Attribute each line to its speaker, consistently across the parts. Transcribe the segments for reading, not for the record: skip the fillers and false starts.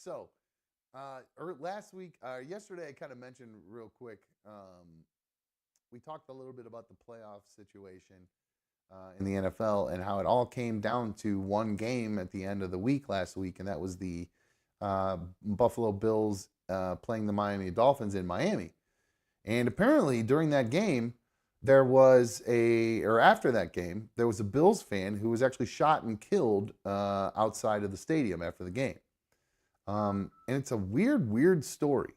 Speaker 1: So, last week, yesterday, I kind of mentioned real quick. We talked a little bit about the playoff situation in the NFL and how it all came down to one game at the end of the week last week, and that was the Buffalo Bills playing the Miami Dolphins in Miami. And apparently, during that game, or after that game, there was a Bills fan who was actually shot and killed outside of the stadium after the game. And it's a weird story.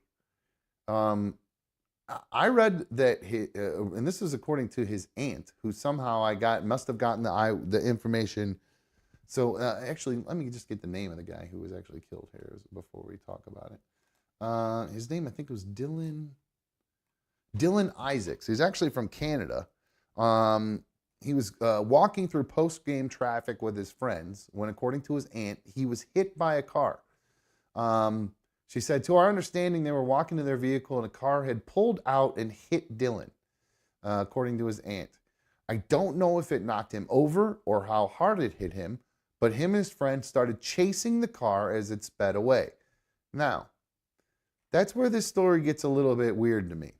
Speaker 1: Um, I read that and this is according to his aunt, who somehow must have gotten the information. So actually, let me just get the name of the guy who was actually killed here before we talk about it. His name, I think, was Dylan Isaacs. He's actually from Canada. He was walking through post-game traffic with his friends when, according to his aunt, he was hit by a car. She said, to our understanding, they were walking to their vehicle and a car had pulled out and hit Dylan, according to his aunt. I don't know if it knocked him over or how hard it hit him, but him and his friend started chasing the car as it sped away. Now, that's where this story gets a little bit weird to me.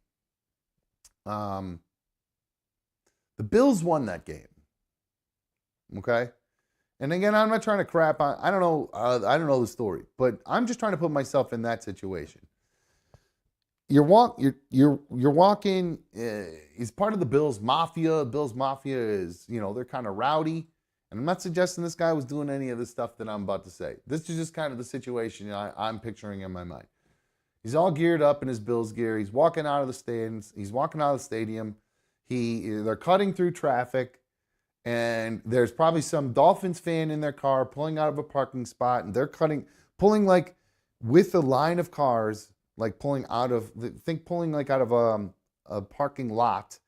Speaker 1: The Bills won that game. Okay? And again, I'm not trying to crap on. I don't know the story, but I'm just trying to put myself in that situation. You're walking. He's part of the Bills Mafia. Bills Mafia is, they're kind of rowdy, and I'm not suggesting this guy was doing any of the stuff that I'm about to say. This is just kind of the situation I'm picturing in my mind. He's all geared up in his Bills gear. He's walking out of the stands. He's walking out of the stadium. They're cutting through traffic. And there's probably some Dolphins fan in their car pulling out of a parking spot, and they're pulling like with a line of cars, like pulling out of a parking lot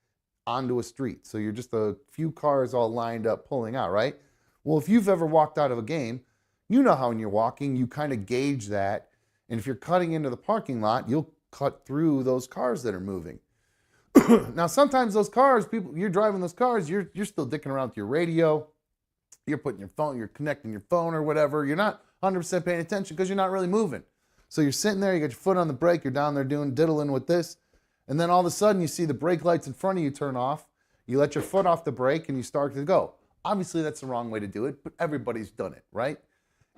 Speaker 1: onto a street. So you're just a few cars all lined up pulling out, right? Well, if you've ever walked out of a game, you know how when you're walking, you kind of gauge that. And if you're cutting into the parking lot, you'll cut through those cars that are moving. Now, sometimes those cars, you're driving those cars, you're still dicking around with your radio. You're connecting your phone or whatever. You're not 100% paying attention because you're not really moving. So you're sitting there, you got your foot on the brake, you're down there diddling with this. And then all of a sudden you see the brake lights in front of you turn off. You let your foot off the brake and you start to go. Obviously, that's the wrong way to do it, but everybody's done it, right?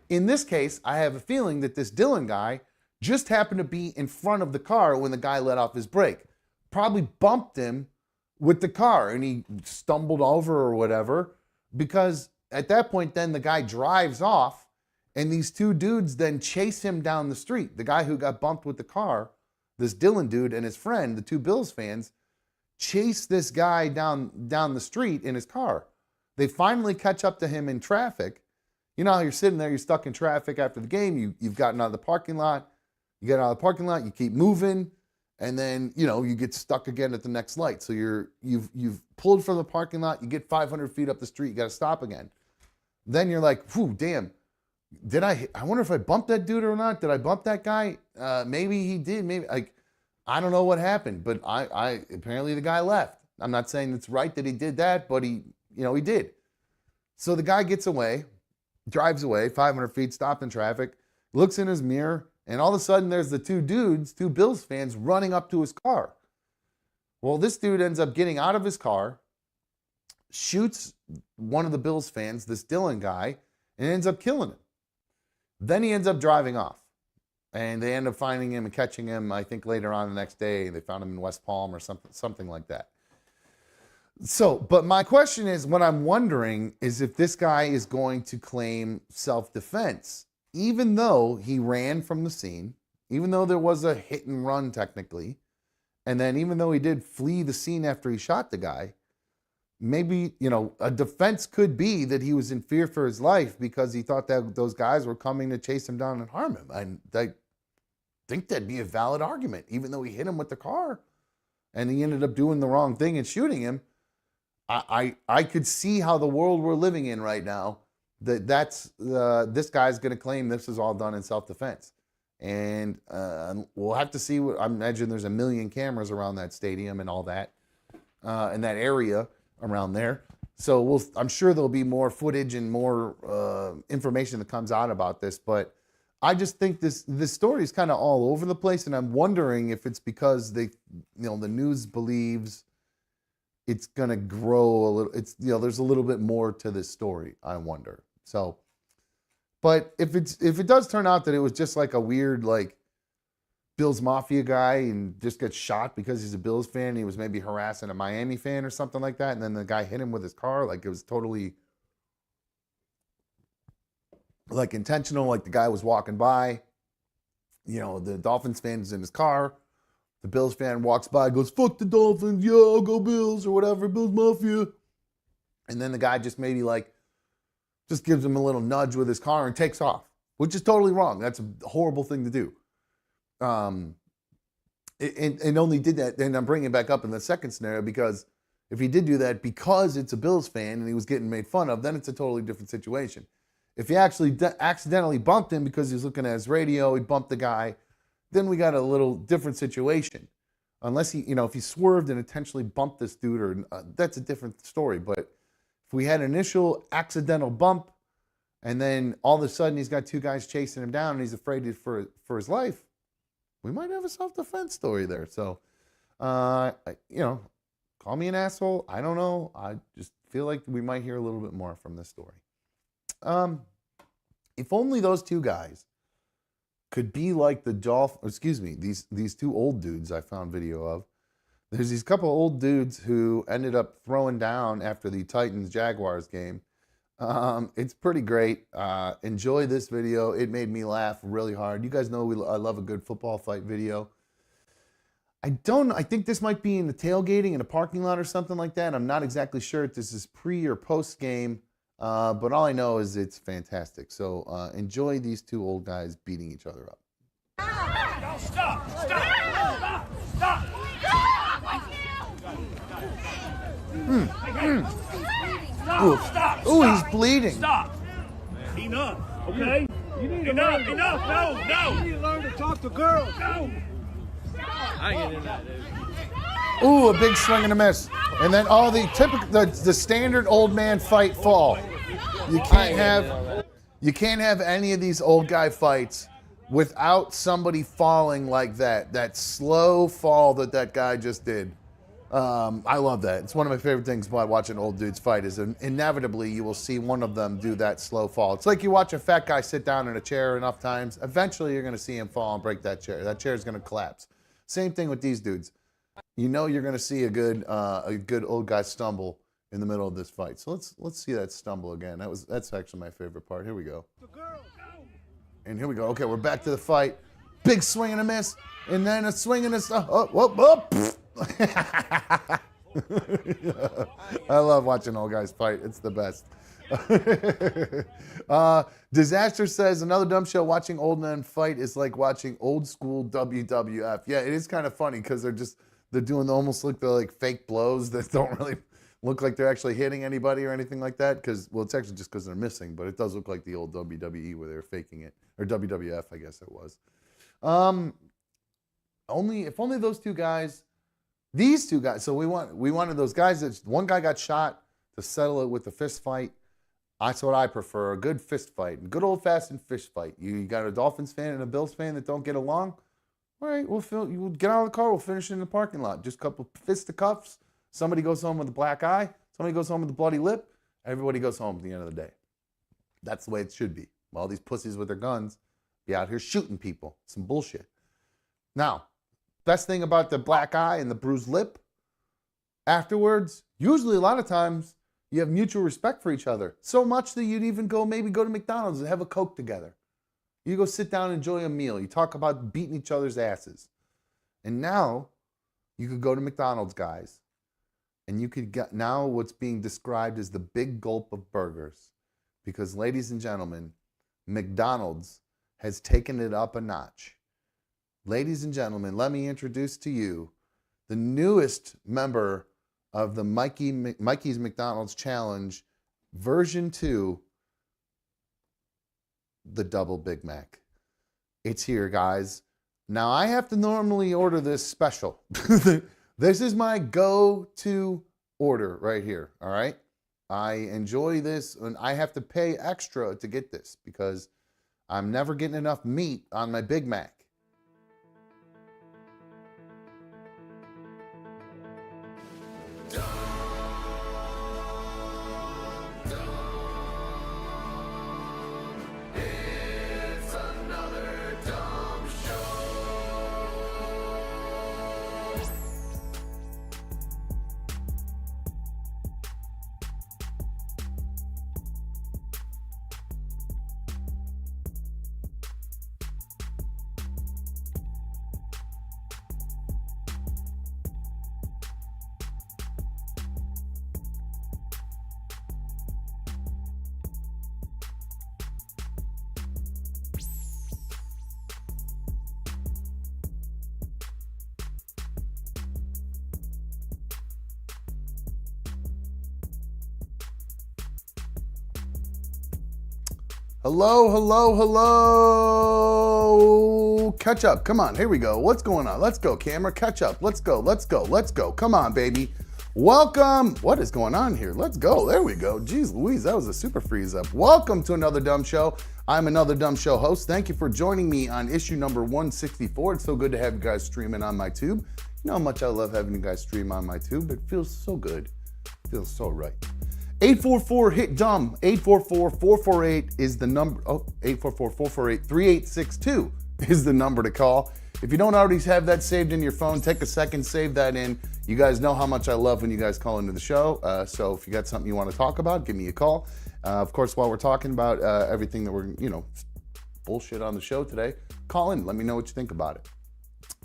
Speaker 1: In this case, I have a feeling that this Dylan guy just happened to be in front of the car when the guy let off his brake. Probably bumped him with the car and he stumbled over or whatever, because at that point then the guy drives off and these two dudes then chase him down the street. The guy who got bumped with the car, this Dylan dude, and his friend, the two Bills fans, chase this guy down the street in his car. They finally catch up to him in traffic. You know how you're sitting there, you're stuck in traffic after the game, you've gotten out of the parking lot, you get out of the parking lot, you keep moving. And then, you get stuck again at the next light. So you've pulled from the parking lot, you get 500 feet up the street, you got to stop again. Then you're like, whew, damn, I wonder if I bumped that dude or not? Did I bump that guy? Maybe he did. Maybe, I don't know what happened, but I apparently the guy left. I'm not saying it's right that he did that, but he did. So the guy gets away, drives away, 500 feet, stopped in traffic, looks in his mirror, and all of a sudden, there's the two Bills fans, running up to his car. Well, this dude ends up getting out of his car, shoots one of the Bills fans, this Dylan guy, and ends up killing him. Then he ends up driving off. And they end up finding him and catching him, I think, later on the next day. They found him in West Palm or something like that. So, but my question is, what I'm wondering is if this guy is going to claim self-defense. Even though he ran from the scene, even though there was a hit and run technically, and then even though he did flee the scene after he shot the guy, maybe, a defense could be that he was in fear for his life because he thought that those guys were coming to chase him down and harm him. And I think that'd be a valid argument, even though he hit him with the car and he ended up doing the wrong thing and shooting him. I could see how the world we're living in right now, this guy's going to claim this is all done in self-defense. And we'll have to see. I imagine there's a million cameras around that stadium and all that, in that area around there. So I'm sure there'll be more footage and more information that comes out about this. But I just think this story is kind of all over the place, and I'm wondering if it's because they, the news believes it's gonna grow a little. It's there's a little bit more to this story. I wonder. So, but if it does turn out that it was just like a weird like Bills Mafia guy and just gets shot because he's a Bills fan, and he was maybe harassing a Miami fan or something like that, and then the guy hit him with his car, like it was totally like intentional, like the guy was walking by, the Dolphins fan is in his car, the Bills fan walks by, goes, fuck the Dolphins, yeah, I'll go Bills, or whatever, Bills Mafia. And then the guy just maybe like, just gives him a little nudge with his car and takes off, which is totally wrong. That's a horrible thing to do. And only did that, and I'm bringing it back up in the second scenario, because if he did do that because it's a Bills fan and he was getting made fun of, then it's a totally different situation. If he actually accidentally bumped him because he was looking at his radio, he bumped the guy, then we got a little different situation. Unless he, if he swerved and intentionally bumped this dude, or that's a different story. But if we had an initial accidental bump, and then all of a sudden he's got two guys chasing him down and he's afraid for his life, we might have a self-defense story there. So, call me an asshole. I don't know. I just feel like we might hear a little bit more from this story. If only those two guys could be like the these two old dudes I found video of. There's these couple old dudes who ended up throwing down after the Titans-Jaguars game. It's pretty great. Enjoy this video. It made me laugh really hard. You guys know I love a good football fight video. I think this might be in the tailgating in a parking lot or something like that. I'm not exactly sure if this is pre or post game, but all I know is it's fantastic. So enjoy these two old guys beating each other up.
Speaker 2: Stop!
Speaker 1: Ooh, he's bleeding.
Speaker 2: Stop! Enough, okay?
Speaker 3: You need
Speaker 2: enough!
Speaker 3: No!
Speaker 2: You
Speaker 3: need to learn to talk to girls.
Speaker 2: No!
Speaker 3: I ain't getting that, dude.
Speaker 1: Ooh, a big swing and a miss. And then all the typical, the standard old man fight fall. You can't have any of these old guy fights without somebody falling like that. That slow fall that guy just did. I love that. It's one of my favorite things about watching old dudes fight is inevitably you will see one of them do that slow fall. It's like you watch a fat guy sit down in a chair enough times. Eventually you're going to see him fall and break that chair. That chair is going to collapse. Same thing with these dudes. You're going to see a good old guy stumble in the middle of this fight. So let's see that stumble again. That's actually my favorite part. Here we go. And here we go. Okay, we're back to the fight. Big swing and a miss, and then a swing and a I love watching old guys fight. It's the best. Disaster says, another dumb show, watching old men fight is like watching old school WWF. Yeah, it is kind of funny because they're doing almost like the fake blows that don't really look like they're actually hitting anybody or anything like that. It's actually just because they're missing, but it does look like the old WWE where they're faking it, or WWF, I guess it was. If only those two guys. These two guys, so we wanted those guys that one guy got shot to settle it with a fist fight. That's what I prefer, a good fist fight, a good old-fashioned fist fight. You got a Dolphins fan and a Bills fan that don't get along? All right, we'll get out of the car, we'll finish it in the parking lot. Just a couple fisticuffs. Somebody goes home with a black eye, somebody goes home with a bloody lip, everybody goes home at the end of the day. That's the way it should be. All these pussies with their guns be out here shooting people. Some bullshit. Now, best thing about the black eye and the bruised lip, afterwards, usually a lot of times, you have mutual respect for each other. So much that you'd even go to McDonald's and have a Coke together. You go sit down and enjoy a meal. You talk about beating each other's asses. And now, you could go to McDonald's, guys, and you could get now what's being described as the big gulp of burgers. Because, ladies and gentlemen, McDonald's has taken it up a notch. Ladies and gentlemen, let me introduce to you the newest member of the Mikey's McDonald's Challenge, version 2, the Double Big Mac. It's here, guys. Now, I have to normally order this special. This is my go-to order right here, all right? I enjoy this, and I have to pay extra to get this because I'm never getting enough meat on my Big Mac. Hello, hello, hello. Catch up. Come on. Here we go. What's going on? Let's go, camera. Catch up. Let's go. Let's go. Let's go. Come on, baby. Welcome. What is going on here? Let's go. There we go. Jeez Louise, that was a super freeze up. Welcome to Another Dumb Show. I'm Another Dumb Show host. Thank you for joining me on issue number 164. It's so good to have you guys streaming on my tube. You know how much I love having you guys stream on my tube. It feels so good. It feels so right. 844-HIT-DUMB, 844-448 is the number, 844-448-3862 is the number to call. If you don't already have that saved in your phone, take a second, save that in. You guys know how much I love when you guys call into the show, so if you got something you want to talk about, give me a call. Of course, while we're talking about everything that we're, bullshit on the show today, call in, let me know what you think about it.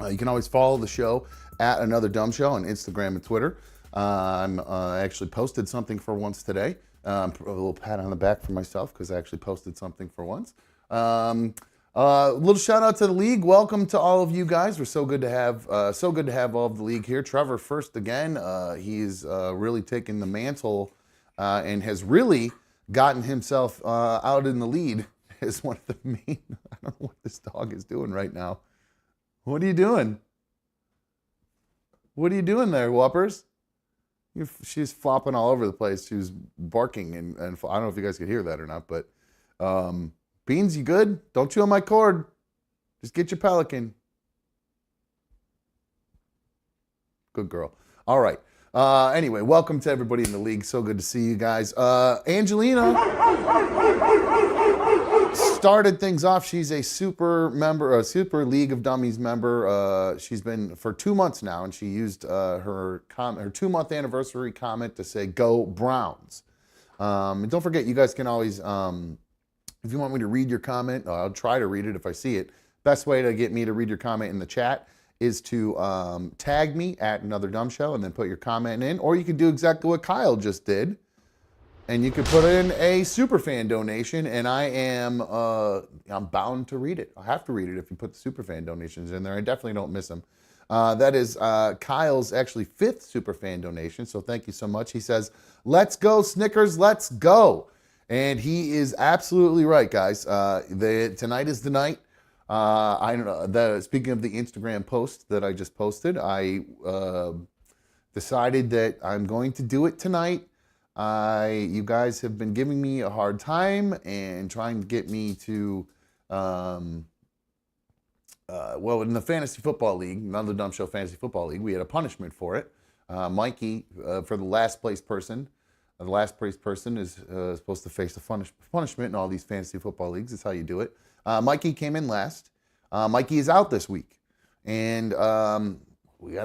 Speaker 1: You can always follow the show at Another Dumb Show on Instagram and Twitter. I'm actually posted something for once today. A little pat on the back for myself because I actually posted something for once. A little shout out to the league. Welcome to all of you guys. We're so good to have all of the league here. Trevor first again. He's really taken the mantle and has really gotten himself out in the lead as one of the main. I don't know what this dog is doing right now. What are you doing? What are you doing there, Whoppers? She's flopping all over the place. She was barking, and I don't know if you guys could hear that or not, but Beans, you good? Don't chew on my cord. Just get your pelican. Good girl. All right. Anyway, welcome to everybody in the league. So good to see you guys. Angelina started things off. She's a super League of Dummies member. She's been for 2 months now, and she used her 2-month anniversary comment to say "Go Browns." And don't forget, you guys can always, if you want me to read your comment, I'll try to read it if I see it. Best way to get me to read your comment in the chat is to tag me at Another Dumb Show and then put your comment in, or you can do exactly what Kyle just did. And you could put in a superfan donation, and I'm bound to read it. I have to read it if you put the superfan donations in there. I definitely don't miss them. That is Kyle's actually 5th superfan donation, so thank you so much. He says, "Let's go Snickers, let's go," and he is absolutely right, guys. Tonight is the night. I don't know. Speaking of the Instagram post that I just posted, I decided that I'm going to do it tonight. You guys have been giving me a hard time and trying to get me to, in the Fantasy Football League, Another Dumb Show Fantasy Football League, we had a punishment for it. Mikey, for the last place person, is supposed to face the punishment in all these fantasy football leagues. That's how you do it. Mikey came in last. Mikey is out this week, and we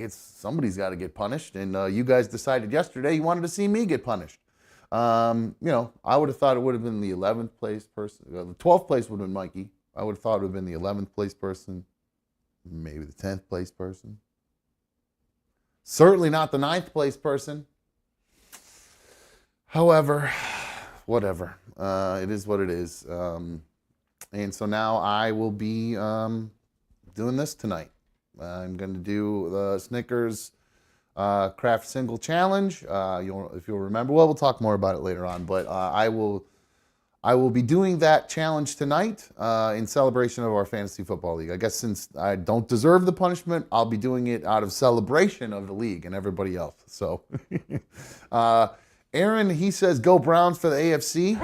Speaker 1: somebody's got to get punished, and you guys decided yesterday you wanted to see me get punished. I would have thought it would have been the 11th place person. The 12th place would have been Mikey. I would have thought it would have been the 11th place person, maybe the 10th place person. Certainly not the 9th place person. However, whatever. It is what it is. And so now I will be doing this tonight. I'm going to do the Snickers Craft Single Challenge. If you'll remember, we'll talk more about it later on. But I will be doing that challenge tonight in celebration of our Fantasy Football League. I guess since I don't deserve the punishment, I'll be doing it out of celebration of the league and everybody else. So, Aaron, he says, "Go Browns for the AFC."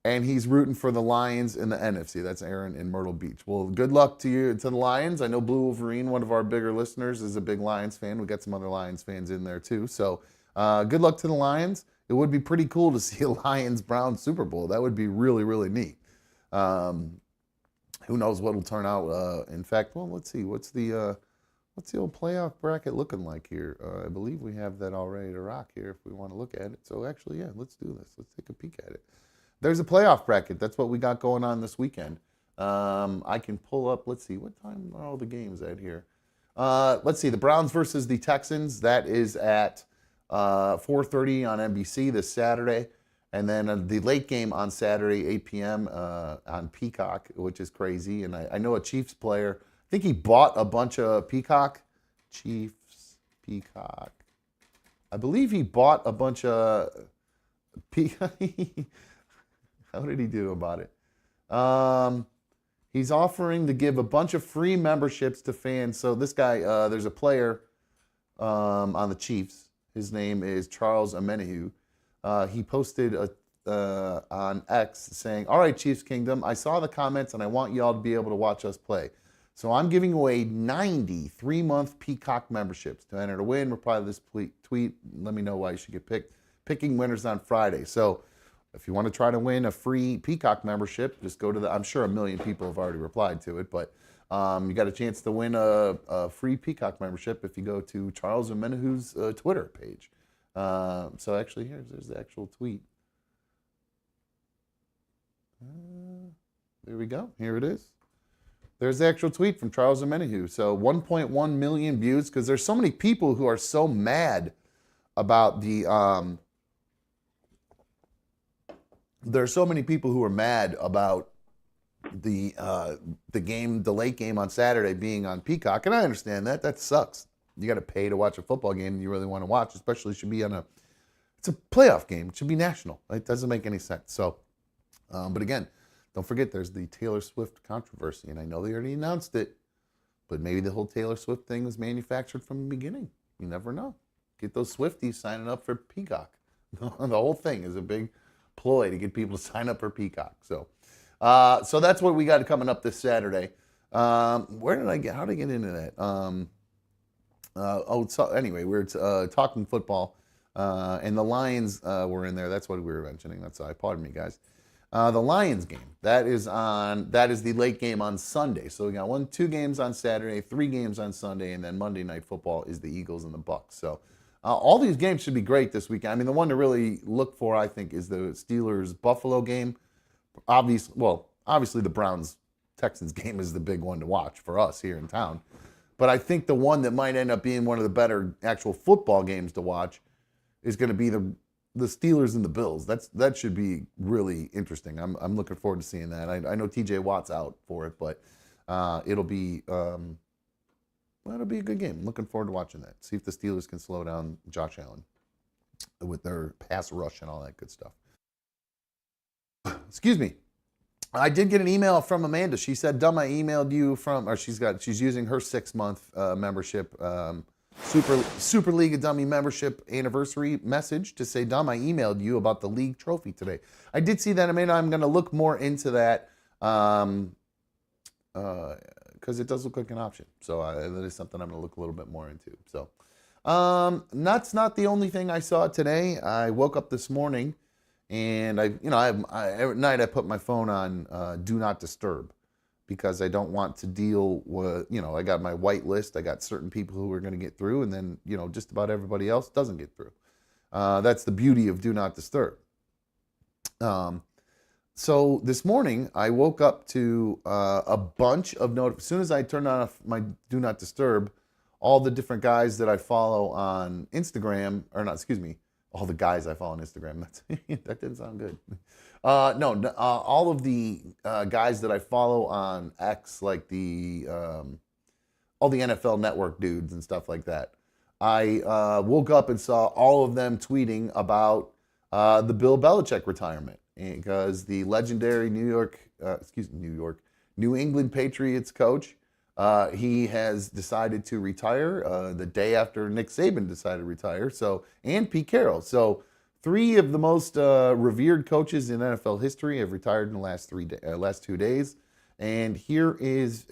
Speaker 1: And he's rooting for the Lions in the NFC. That's Aaron in Myrtle Beach. Well, good luck to you, to the Lions. I know Blue Wolverine, one of our bigger listeners, is a big Lions fan. We got some other Lions fans in there too. So good luck to the Lions. It would be pretty cool to see a Lions-Browns Super Bowl. That would be really, really neat. Who knows what will turn out? In fact, well, let's see. What's the old playoff bracket looking like here? I believe we have that all ready to rock here if we want to look at it. So actually, yeah, let's do this. Let's take a peek at it. There's a playoff bracket. That's what we got going on this weekend. I can pull up, let's see, what time are all the games at here? Let's see, the Browns versus the Texans. That is at 4:30 on NBC this Saturday. And then the late game on Saturday, 8 p.m. On Peacock, which is crazy. And I know a Chiefs player, I think he bought a bunch of Peacock. Chiefs, Peacock. I believe he bought a bunch of Peacock. How did he do about it? He's offering to give a bunch of free memberships to fans. So this guy, there's a player on the Chiefs. His name is Charles Omenihu. He posted on X saying, "All right, Chiefs Kingdom, I saw the comments and I want y'all to be able to watch us play. So I'm giving away 90 3-month Peacock memberships. To enter to win, reply to this tweet. Let me know why you should get picked. Picking winners on Friday." So if you want to try to win a free Peacock membership, just go to I'm sure a million people have already replied to it, but you got a chance to win a free Peacock membership if you go to Charles Omenihu's Twitter page. So actually, there's the actual tweet. There we go. Here it is. There's the actual tweet from Charles Omenihu. So 1.1 million views, because there's so many people who are so mad about the there's so many people who are mad about the game, the late game on Saturday being on Peacock, and I understand that. That sucks. You got to pay to watch a football game that you really want to watch, especially it should be it's a playoff game. It should be national. It doesn't make any sense. So, but again, don't forget there's the Taylor Swift controversy, and I know they already announced it, but maybe the whole Taylor Swift thing was manufactured from the beginning. You never know. Get those Swifties signing up for Peacock. The whole thing is a big ploy to get people to sign up for Peacock. So that's what we got coming up this Saturday. How did I get into that? So anyway, we were talking football, and the Lions were in there. That's what we were mentioning. Pardon me, guys. The Lions game, that is the late game on Sunday. So we got 2 games on Saturday, 3 games on Sunday, and then Monday Night Football is the Eagles and the Bucs. So all these games should be great this weekend. I mean, the one to really look for, I think, is the Steelers-Buffalo game. Obviously the Browns-Texans game is the big one to watch for us here in town. But I think the one that might end up being one of the better actual football games to watch is going to be the Steelers and the Bills. That should be really interesting. I'm looking forward to seeing that. I know TJ Watt's out for it, but it'll be a good game. I'm looking forward to watching that. See if the Steelers can slow down Josh Allen with their pass rush and all that good stuff. Excuse me. I did get an email from Amanda. She said, "Dumb, I emailed you she's using her 6-month membership, Super League of Dummy membership anniversary message to say, Dumb, I emailed you about the league trophy today." I did see that, Amanda. I'm going to look more into that because it does look like an option. So that is something I'm going to look a little bit more into. So that's not the only thing I saw today. I woke up this morning. And every night I put my phone on Do Not Disturb because I don't want to deal with, I got my white list. I got certain people who are going to get through, and then, just about everybody else doesn't get through. That's the beauty of Do Not Disturb. So this morning I woke up to a bunch of as soon as I turned off my Do Not Disturb, all the different guys that I follow on Instagram, all the guys I follow on Instagram. That didn't sound good. All of the guys that I follow on X, like all the NFL Network dudes and stuff like that. I woke up and saw all of them tweeting about the Bill Belichick retirement because the legendary New England Patriots coach, he has decided to retire the day after Nick Saban decided to retire. And Pete Carroll. So Three of the most revered coaches in NFL history have retired in the last 2 days. And here is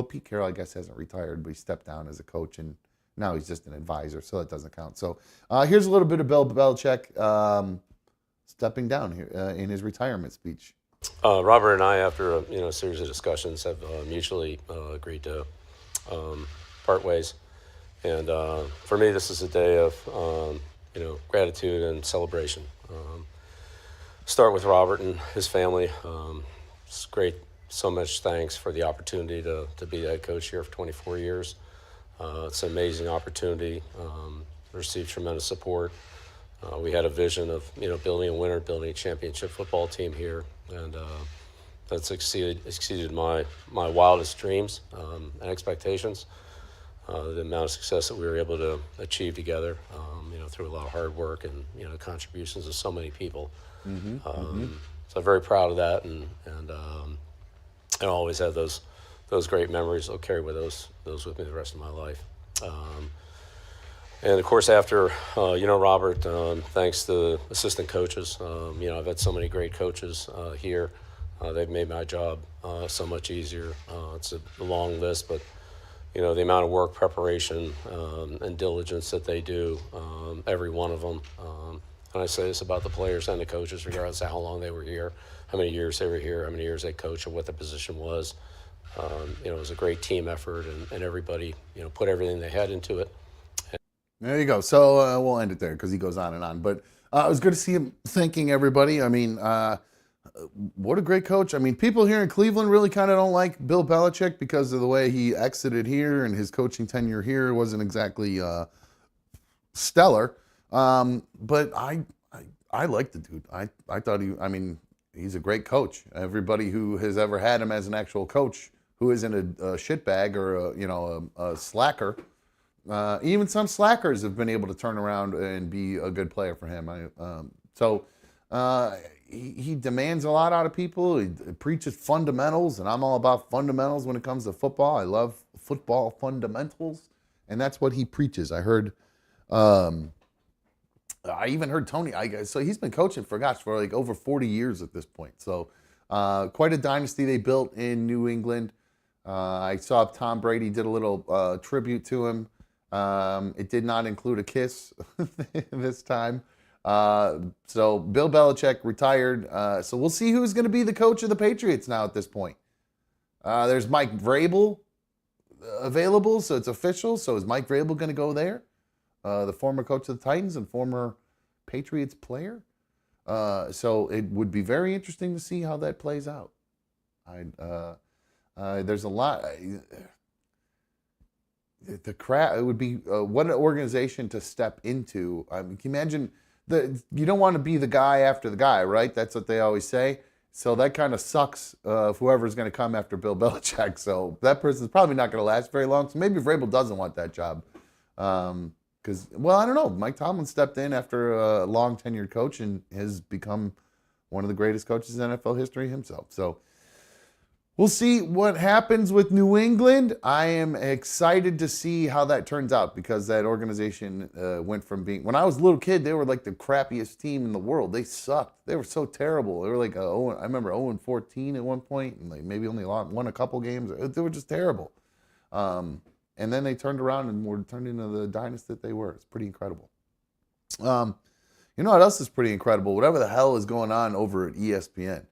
Speaker 1: Pete Carroll, I guess, hasn't retired, but he stepped down as a coach, and now he's just an advisor, so that doesn't count. So here's a little bit of Bill Belichick stepping down here in his retirement speech.
Speaker 4: Robert and I, after a series of discussions, have mutually agreed to part ways. And for me, this is a day of gratitude and celebration. Start with Robert and his family. It's great. So much thanks for the opportunity to be the head coach here for 24 years. It's an amazing opportunity. Received tremendous support. We had a vision of building a winner, building a championship football team here, and that's exceeded my wildest dreams and expectations. The amount of success that we were able to achieve together, through a lot of hard work and the contributions of so many people. So I'm very proud of that, and I always have those great memories. I'll carry with those with me the rest of my life. And of course, after Robert, thanks to the assistant coaches. I've had so many great coaches here. They've made my job so much easier. It's a long list, but the amount of work, preparation, and diligence that they do, every one of them. And I say this about the players and the coaches, regardless of how long they were here, how many years they were here, how many years they coached, or what the position was. It was a great team effort, and everybody, put everything they had into it.
Speaker 1: There you go. So we'll end it there because he goes on and on. But it was good to see him thanking everybody. I mean, what a great coach. I mean, people here in Cleveland really kind of don't like Bill Belichick because of the way he exited here, and his coaching tenure here wasn't exactly stellar. But I like the dude. I thought he's a great coach. Everybody who has ever had him as an actual coach who isn't a shitbag or a slacker. Even some slackers have been able to turn around and be a good player for him. He demands a lot out of people. He preaches fundamentals, and I'm all about fundamentals when it comes to football. I love football fundamentals, and that's what he preaches. I even heard Tony. So he's been coaching for like over 40 years at this point. So quite a dynasty they built in New England. I saw Tom Brady did a little tribute to him. It did not include a kiss this time. So Bill Belichick retired. So we'll see who's going to be the coach of the Patriots now at this point. There's Mike Vrabel available, so it's official. So is Mike Vrabel going to go there? The former coach of the Titans and former Patriots player. So it would be very interesting to see how that plays out. There's a lot. It would be what an organization to step into. I mean, can you imagine you don't want to be the guy after the guy, right? That's what they always say. So that kind of sucks if whoever's going to come after Bill Belichick. So that person's probably not going to last very long. So maybe Vrabel doesn't want that job. Because, I don't know. Mike Tomlin stepped in after a long tenured coach and has become one of the greatest coaches in NFL history himself. So we'll see what happens with New England. I am excited to see how that turns out because that organization went from being, when I was a little kid, they were like the crappiest team in the world. They sucked. They were so terrible. They were like, I remember 0-14 at one point, and like maybe only won a couple games. They were just terrible. And then they turned around and were turned into the dynasty that they were. It's pretty incredible. You know what else is pretty incredible? Whatever the hell is going on over at ESPN.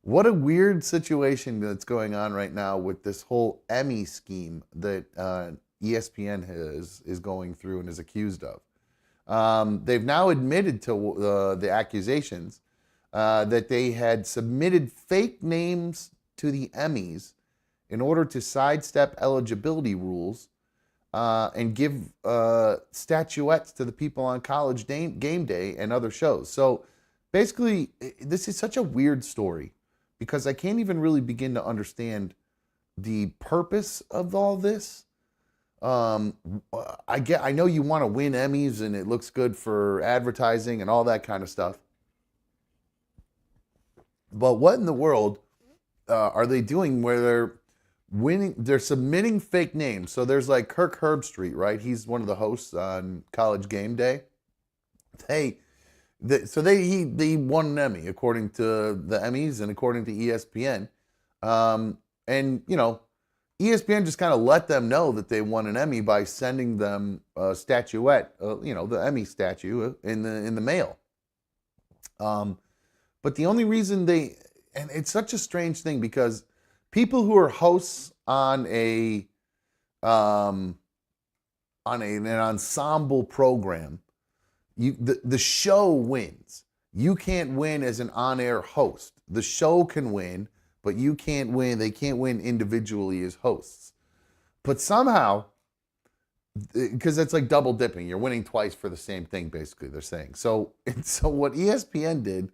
Speaker 1: What a weird situation that's going on right now with this whole Emmy scheme that ESPN is going through and is accused of. They've now admitted to the accusations that they had submitted fake names to the Emmys in order to sidestep eligibility rules and give statuettes to the people on College Game Day and other shows. So basically, this is such a weird story because I can't even really begin to understand the purpose of all this. I know you want to win Emmys and it looks good for advertising and all that kind of stuff. But what in the world are they doing where they're submitting fake names? So there's like Kirk Herbstreit, right? He's one of the hosts on College Game Day. They they won an Emmy according to the Emmys and according to ESPN. And ESPN just kind of let them know that they won an Emmy by sending them a statuette, the Emmy statue in the mail. But the only reason and it's such a strange thing because people who are hosts on an ensemble program, the show wins. You can't win as an on-air host. The show can win, but you can't win. They can't win individually as hosts. But somehow, because it's like double dipping, you're winning twice for the same thing. Basically, they're saying. So what ESPN did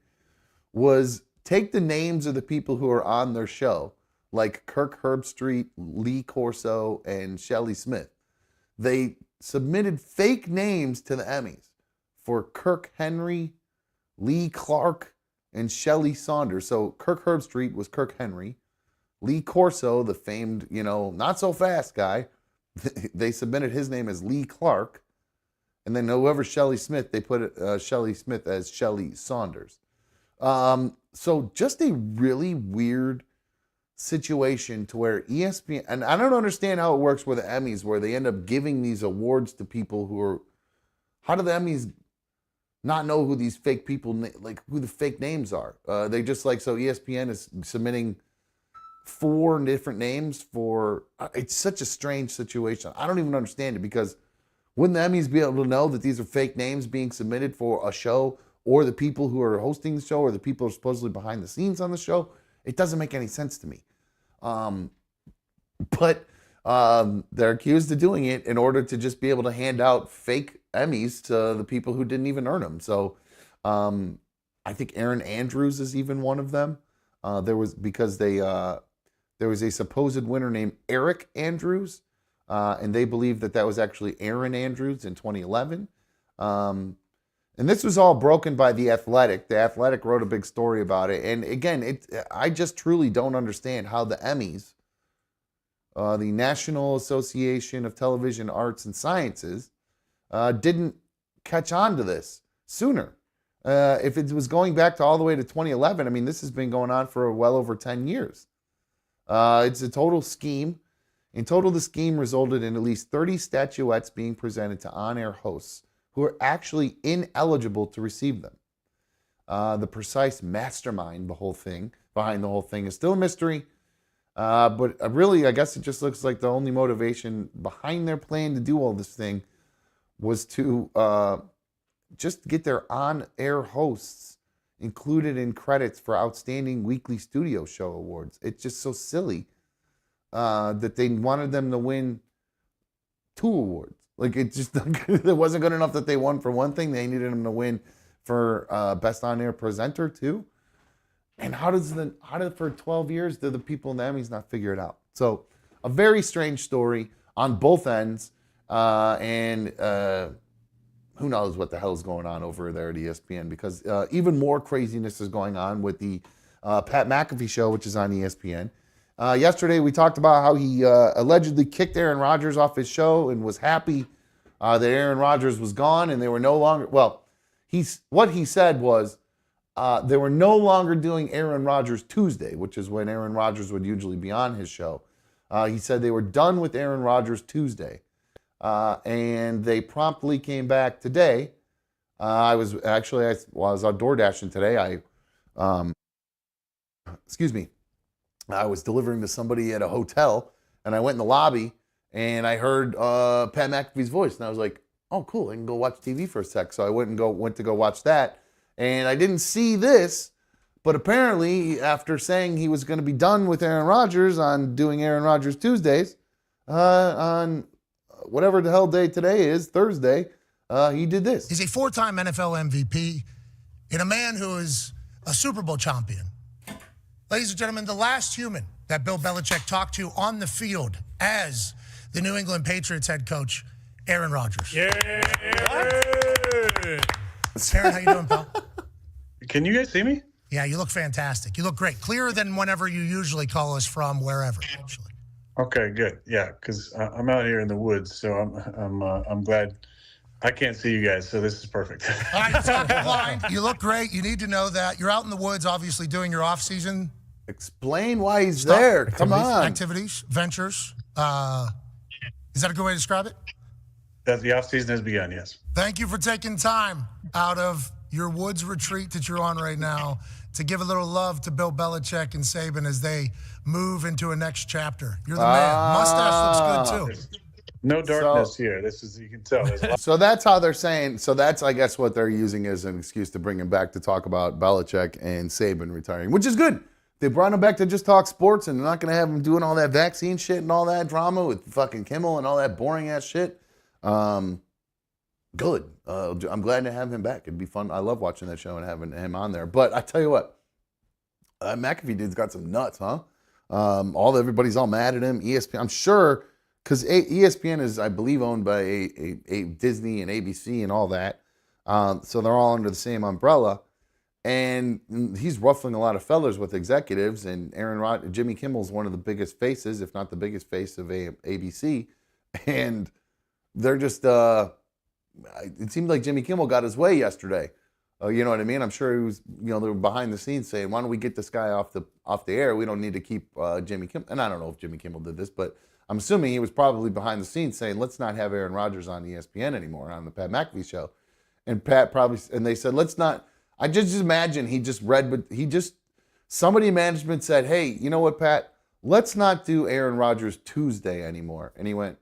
Speaker 1: was take the names of the people who are on their show, like Kirk Herbstreit, Lee Corso, and Shelley Smith. They submitted fake names to the Emmys for Kirk Henry, Lee Clark, and Shelley Saunders. So Kirk Herbstreit was Kirk Henry. Lee Corso, the famed, not so fast guy, they submitted his name as Lee Clark. And then whoever Shelley Smith, they put Shelley Smith as Shelley Saunders. So just a really weird situation to where ESPN, and I don't understand how it works with the Emmys, where they end up giving these awards to people who are, how do the Emmys not know who these fake people, like who the fake names are? They just so ESPN is submitting 4 different names for, it's such a strange situation. I don't even understand it because wouldn't the Emmys be able to know that these are fake names being submitted for a show, or the people who are hosting the show, or the people who are supposedly behind the scenes on the show? It doesn't make any sense to me. But they're accused of doing it in order to just be able to hand out fake Emmys to the people who didn't even earn them. So I think Aaron Andrews is even one of them. There was a supposed winner named Eric Andrews, and they believe that was actually Aaron Andrews in 2011. And this was all broken by The Athletic. The Athletic wrote a big story about it. And again, I just truly don't understand how the Emmys, the National Association of Television Arts and Sciences, didn't catch on to this sooner. If it was going back to all the way to 2011, I mean, this has been going on for well over 10 years. It's a total scheme. In total, the scheme resulted in at least 30 statuettes being presented to on-air hosts who are actually ineligible to receive them. The precise mastermind behind the whole thing is still a mystery. But really, I guess it just looks like the only motivation behind their plan to do all this thing was to just get their on-air hosts included in credits for Outstanding Weekly Studio Show Awards. It's just so silly that they wanted them to win 2 awards. Like, it just it wasn't good enough that they won for one thing. They needed them to win for Best On-Air Presenter too. And how did for 12 years did the people in the Emmys not figure it out? So a very strange story on both ends. And who knows what the hell is going on over there at ESPN, because even more craziness is going on with the Pat McAfee show, which is on ESPN. Yesterday, we talked about how he allegedly kicked Aaron Rodgers off his show and was happy that Aaron Rodgers was gone and they were no longer, what he said was they were no longer doing Aaron Rodgers Tuesday, which is when Aaron Rodgers would usually be on his show. He said they were done with Aaron Rodgers Tuesday. And they promptly came back today. I was out door dashing today. I was delivering to somebody at a hotel, and I went in the lobby, and I heard Pat McAfee's voice, and I was like, "Oh, cool! I can go watch TV for a sec." So I went to go watch that, and I didn't see this, but apparently, after saying he was going to be done with Aaron Rodgers on doing Aaron Rodgers Tuesdays, on whatever the hell day today is, Thursday, he did this.
Speaker 5: He's a 4-time NFL MVP and a man who is a Super Bowl champion. Ladies and gentlemen, the last human that Bill Belichick talked to on the field as the New England Patriots head coach, Aaron Rodgers.
Speaker 2: Yeah.
Speaker 5: Aaron, how you doing, pal?
Speaker 3: Can you guys see me?
Speaker 5: Yeah, you look fantastic. You look great. Clearer than whenever you usually call us from wherever, actually.
Speaker 3: Okay, good. Yeah, because I'm out here in the woods, so I'm glad
Speaker 6: I can't see you guys, so this is perfect.
Speaker 5: All right, top line. You look great. You need to know that. You're out in the woods, obviously, doing your off-season
Speaker 1: Explain why he's
Speaker 5: stuff.
Speaker 1: there. Come on.
Speaker 5: Activities, ventures. Is that a good way to describe it?
Speaker 6: That the off season has begun. Yes.
Speaker 5: Thank you for taking time out of your woods retreat that you're on right now to give a little love to Bill Belichick and Saban as they move into a next chapter. You're the man. Mustache looks good, too.
Speaker 6: No darkness here. This is, you can tell. There's a lot.
Speaker 1: So that's how they're saying. So that's, I guess, what they're using as an excuse to bring him back to talk about Belichick and Saban retiring, which is good. They brought him back to just talk sports, and they're not going to have him doing all that vaccine shit and all that drama with fucking Kimmel and all that boring ass shit. Good. I'm glad to have him back. It'd be fun. I love watching that show and having him on there. But I tell you what, McAfee dude's got some nuts, huh? Everybody's all mad at him. ESPN, I'm sure, because ESPN is, I believe, owned by a Disney and ABC and all that. So they're all under the same umbrella. And he's ruffling a lot of feathers with executives. And Jimmy Kimmel's one of the biggest faces, if not the biggest face of ABC. And they're just, it seemed like Jimmy Kimmel got his way yesterday. You know what I mean? I'm sure he was, they were behind the scenes saying, why don't we get this guy off the air? We don't need to keep Jimmy Kimmel. And I don't know if Jimmy Kimmel did this, but I'm assuming he was probably behind the scenes saying, let's not have Aaron Rodgers on ESPN anymore on the Pat McAfee show. And they said, let's not. I just imagine somebody in management said, hey, you know what, Pat? Let's not do Aaron Rodgers Tuesday anymore. And he went,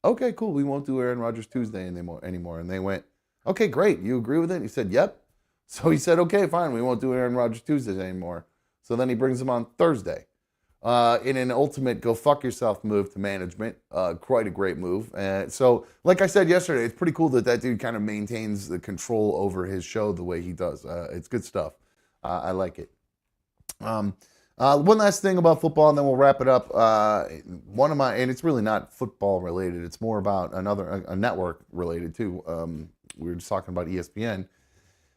Speaker 1: okay, cool. We won't do Aaron Rodgers Tuesday anymore. And they went, okay, great. You agree with it? He said, yep. So he said, okay, fine. We won't do Aaron Rodgers Tuesdays anymore. So then he brings him on Thursday. In an ultimate go fuck yourself move to management. Quite a great move. So, like I said yesterday, it's pretty cool that dude kind of maintains the control over his show the way he does. It's good stuff. I like it. One last thing about football, and then we'll wrap it up. And it's really not football related. It's more about a network related too. We were just talking about ESPN.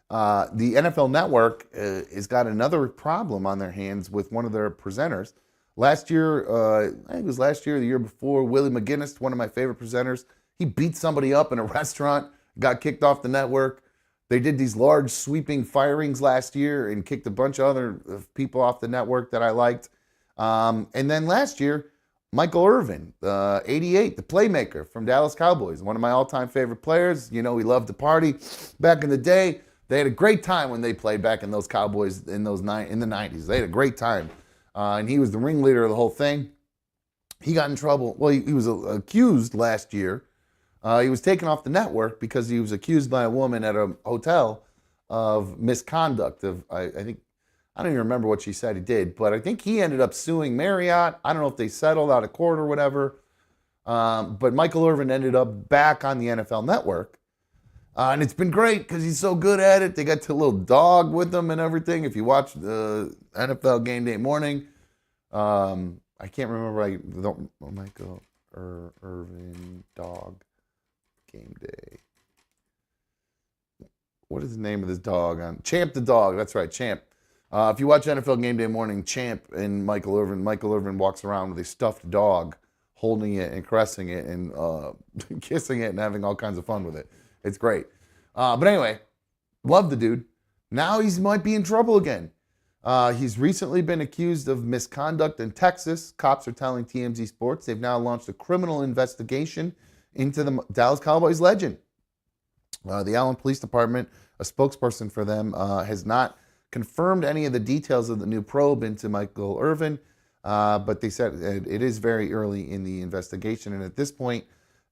Speaker 1: The NFL Network has got another problem on their hands with one of their presenters. Last year, I think it was last year, the year before, Willie McGinnis, one of my favorite presenters, he beat somebody up in a restaurant, got kicked off the network. They did these large sweeping firings last year and kicked a bunch of other people off the network that I liked. And then last year, Michael Irvin, 88, the playmaker from Dallas Cowboys, one of my all-time favorite players. He loved to party. Back in the day, they had a great time when they played back in those Cowboys in the 90s. They had a great time. And he was the ringleader of the whole thing. He got in trouble. Well, he was accused last year. He was taken off the network because he was accused by a woman at a hotel of misconduct. I don't even remember what she said he did, but I think he ended up suing Marriott. I don't know if they settled out of court or whatever. But Michael Irvin ended up back on the NFL Network. And it's been great because he's so good at it. They got the little dog with them and everything. If you watch the NFL Game Day Morning, I can't remember. Michael Irvin dog Game Day. What is the name of this dog? Champ the dog. That's right, Champ. If you watch NFL Game Day Morning, Champ and Michael Irvin walks around with a stuffed dog, holding it and caressing it and kissing it and having all kinds of fun with it. It's great. But anyway, love the dude. Now he might be in trouble again. He's recently been accused of misconduct in Texas. Cops are telling TMZ Sports they've now launched a criminal investigation into the Dallas Cowboys legend. The Allen Police Department, a spokesperson for them, has not confirmed any of the details of the new probe into Michael Irvin, but they said it is very early in the investigation. And at this point,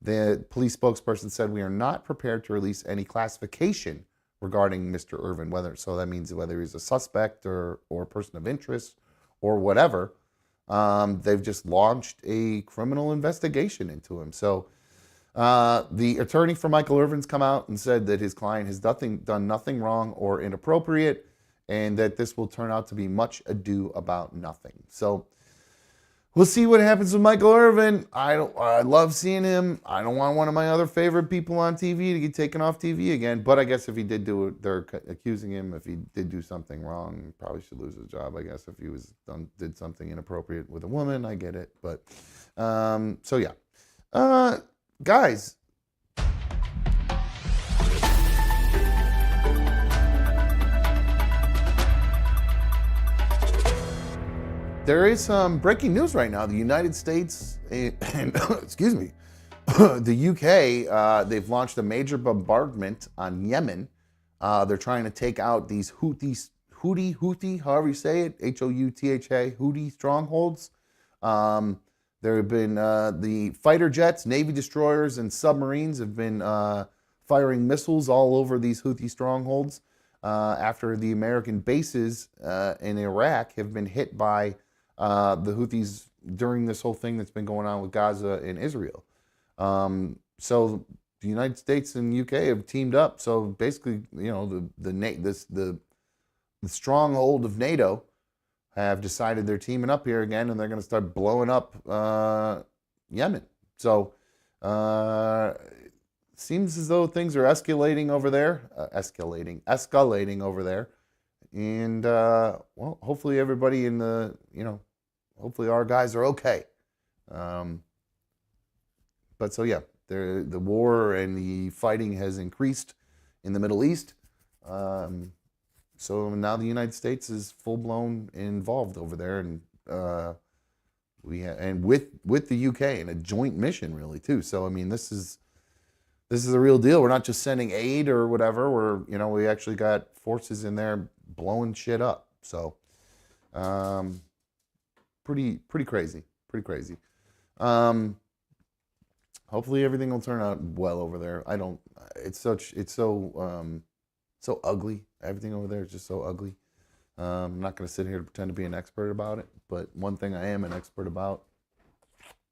Speaker 1: the police spokesperson said, we are not prepared to release any classification regarding Mr. Irvin, so that means whether he's a suspect or a person of interest or whatever. They've just launched a criminal investigation into him. So the attorney for Michael Irvin's come out and said that his client has done nothing wrong or inappropriate, and that this will turn out to be much ado about nothing. So we'll see what happens with Michael Irvin. I love seeing him. I don't want one of my other favorite people on TV to get taken off TV again. But I guess if he did do it, they're accusing him. If he did do something wrong, he probably should lose his job. I guess if he did something inappropriate with a woman, I get it. But so yeah, guys. there is some breaking news right now. The United States and excuse me, the UK, they've launched a major bombardment on Yemen. They're trying to take out these Houthi, however you say it, Houtha, Houthi strongholds. There have been the fighter jets, Navy destroyers, and submarines have been firing missiles all over these Houthi strongholds after the American bases in Iraq have been hit by the Houthis during this whole thing that's been going on with Gaza and Israel. So the United States and UK have teamed up. So basically, you know, the stronghold of NATO have decided they're teaming up here again, and they're going to start blowing up Yemen. So seems as though things are escalating over there, escalating over there, and well, hopefully everybody in the, you know, hopefully our guys are okay. But so yeah, the war and the fighting has increased in the Middle East. So now the United States is full blown involved over there, and with the UK in a joint mission really too. So I mean, this is a real deal. We're not just sending aid or whatever. We actually got forces in there blowing shit up. So pretty crazy. Hopefully everything will turn out well over there. It's so ugly. Everything over there is just so ugly. I'm not going to sit here to pretend to be an expert about it, but one thing I am an expert about: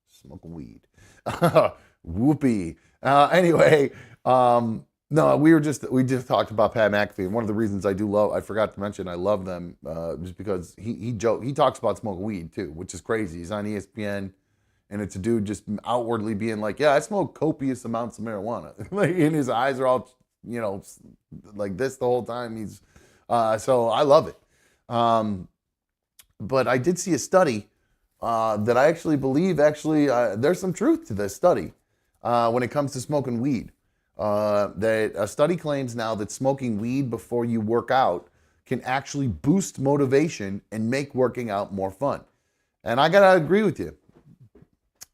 Speaker 1: smoking weed. Whoopee. Anyway, no, we just talked about Pat McAfee, and one of the reasons I forgot to mention I love them, just because he talks about smoking weed too, which is crazy. He's on ESPN, and it's a dude just outwardly being like, yeah, I smoke copious amounts of marijuana. Like, and his eyes are all, you know, like this the whole time. He's so I love it. But I did see a study that I actually believe there's some truth to this study when it comes to smoking weed. That a study claims now that smoking weed before you work out can actually boost motivation and make working out more fun. And I gotta agree with you.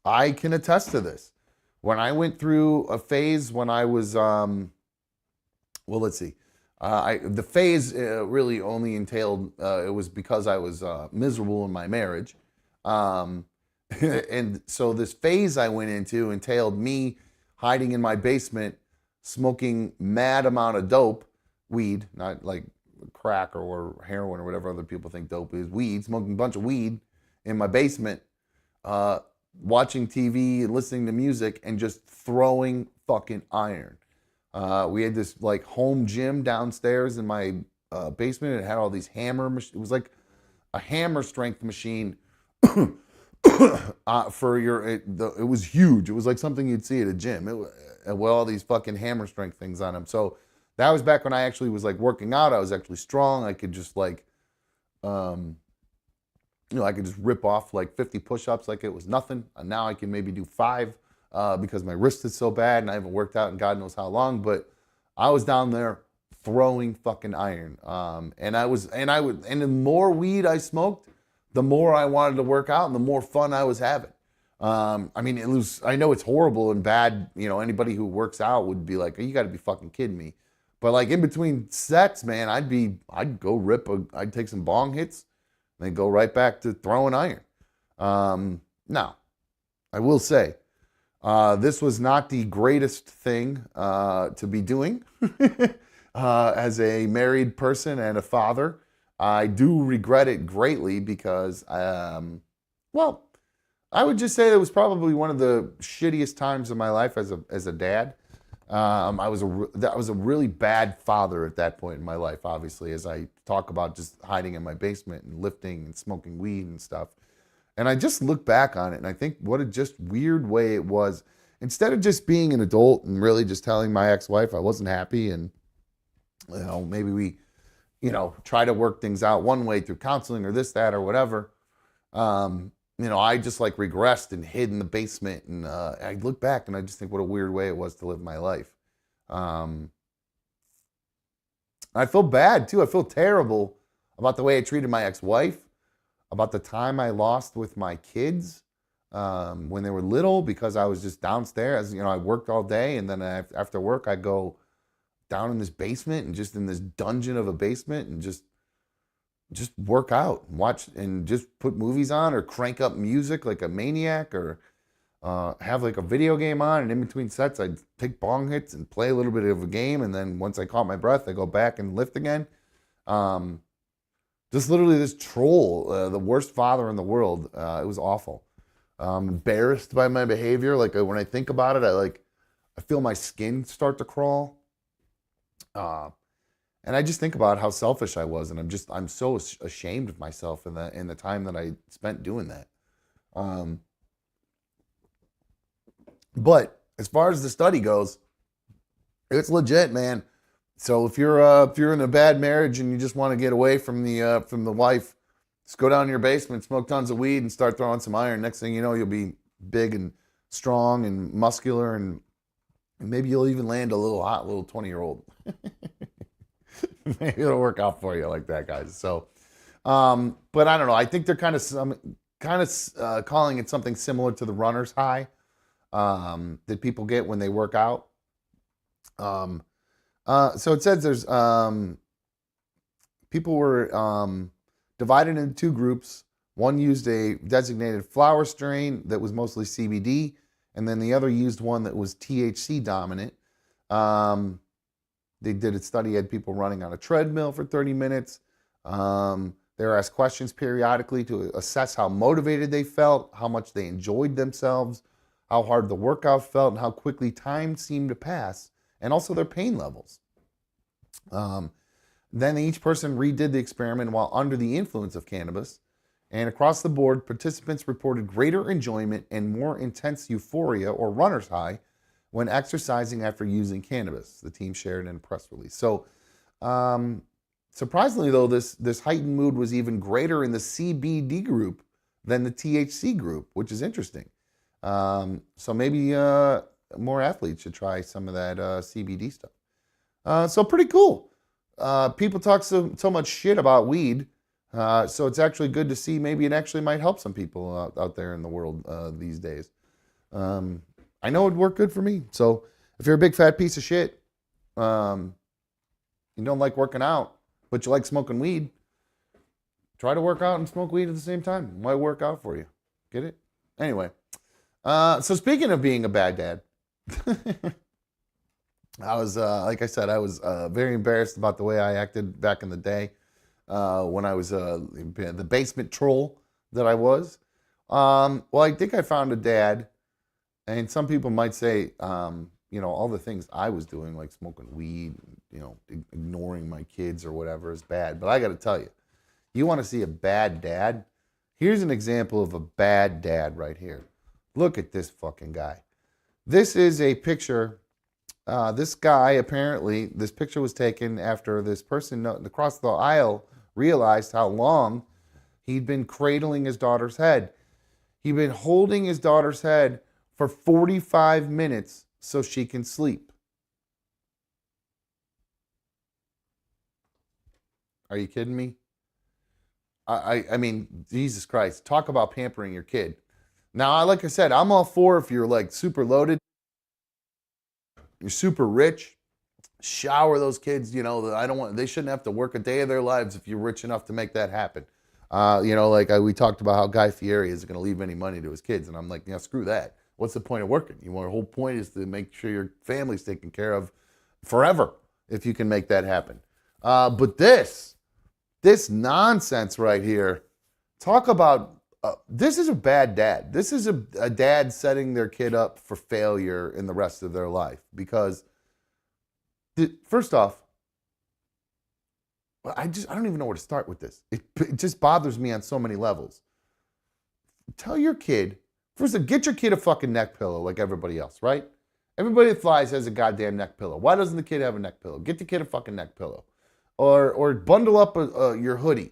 Speaker 1: I can attest to this. When I went through a phase when I was, well, let's see. The phase really only entailed, it was because I was miserable in my marriage. And so this phase I went into entailed me hiding in my basement, smoking mad amount of dope, weed, not like crack or heroin or whatever other people think dope is, weed, smoking a bunch of weed in my basement, watching TV and listening to music and just throwing fucking iron. We had this like home gym downstairs in my basement. It had all these it was like a hammer strength machine for it was huge. It was like something you'd see at a gym. With all these fucking hammer strength things on them. So that was back when I actually was like working out. I was actually strong. I could just like, I could just rip off like 50 push-ups like it was nothing. And now I can maybe do 5 because my wrist is so bad and I haven't worked out in God knows how long. But I was down there throwing fucking iron. And the more weed I smoked, the more I wanted to work out and the more fun I was having. I mean, I know it's horrible and bad. You know, anybody who works out would be like, oh, you got to be fucking kidding me. But like in between sets, man, I'd I'd take some bong hits and then go right back to throwing iron. Now, I will say, this was not the greatest thing to be doing as a married person and a father. I do regret it greatly because, well, I would just say it was probably one of the shittiest times of my life as a dad. I was a really bad father at that point in my life, obviously, as I talk about just hiding in my basement and lifting and smoking weed and stuff. And I just look back on it and I think what a just weird way it was. Instead of just being an adult and really just telling my ex-wife I wasn't happy and, you know, maybe we, you know, try to work things out one way through counseling or this, that, or whatever. You know, I just like regressed and hid in the basement. And I look back and I just think what a weird way it was to live my life. I feel bad too. I feel terrible about the way I treated my ex-wife. about the time I lost with my kids when they were little because I was just downstairs. You know, I worked all day, and then after work, I go down in this basement and just in this dungeon of a basement and just work out and watch and just put movies on or crank up music like a maniac or have like a video game on, and in between sets I'd take bong hits and play a little bit of a game, and then once I caught my breath I go back and lift again. Just literally this troll, the worst father in the world. It was awful. Embarrassed by my behavior. Like when I think about it, I feel my skin start to crawl. And I just think about how selfish I was, and I'm so ashamed of myself in the time that I spent doing that. But as far as the study goes, it's legit, man. So if you're in a bad marriage and you just want to get away from the wife, just go down to your basement, smoke tons of weed, and start throwing some iron. Next thing you know, you'll be big and strong and muscular, and maybe you'll even land a little hot little 20-year-old. Maybe it'll work out for you like that, guys. So, but I don't know. I think they're kind of calling it something similar to the runner's high that people get when they work out. So it says there's people were divided into two groups. One used a designated flower strain that was mostly CBD, and then the other used one that was THC dominant. They did a study, had people running on a treadmill for 30 minutes. They were asked questions periodically to assess how motivated they felt, how much they enjoyed themselves, how hard the workout felt, and how quickly time seemed to pass, and also their pain levels. Then each person redid the experiment while under the influence of cannabis. And across the board, participants reported greater enjoyment and more intense euphoria or runner's high when exercising after using cannabis, the team shared in a press release. So, surprisingly though, this heightened mood was even greater in the CBD group than the THC group, which is interesting. So maybe more athletes should try some of that CBD stuff. So pretty cool. People talk so much shit about weed, so it's actually good to see maybe it actually might help some people out there in the world these days. I know it'd work good for me. So if you're a big fat piece of shit, you don't like working out, but you like smoking weed, try to work out and smoke weed at the same time. It might work out for you. Get it? Anyway, so speaking of being a bad dad, I was, like I said, I was very embarrassed about the way I acted back in the day when I was the basement troll that I was. Well, I think I found a dad, and some people might say, all the things I was doing, like smoking weed, ignoring my kids or whatever, is bad. But I got to tell you, you want to see a bad dad? Here's an example of a bad dad right here. Look at this fucking guy. This is a picture. This guy, apparently, this picture was taken after this person across the aisle realized how long he'd been cradling his daughter's head. He'd been holding his daughter's head for 45 minutes so she can sleep. Are you kidding me? I mean, Jesus Christ, talk about pampering your kid. Now, like I said, I'm all for if you're like super loaded, you're super rich, shower those kids, they shouldn't have to work a day of their lives if you're rich enough to make that happen. We talked about how Guy Fieri isn't going to leave any money to his kids. And I'm like, screw that. What's the point of working? Your whole point is to make sure your family's taken care of forever if you can make that happen. But this nonsense right here, talk about, this is a bad dad. This is a dad setting their kid up for failure in the rest of their life. Because, first off, I don't even know where to start with this. It just bothers me on so many levels. Tell your kid, first of all, get your kid a fucking neck pillow like everybody else, right? Everybody that flies has a goddamn neck pillow. Why doesn't the kid have a neck pillow? Get the kid a fucking neck pillow. Or bundle up your hoodie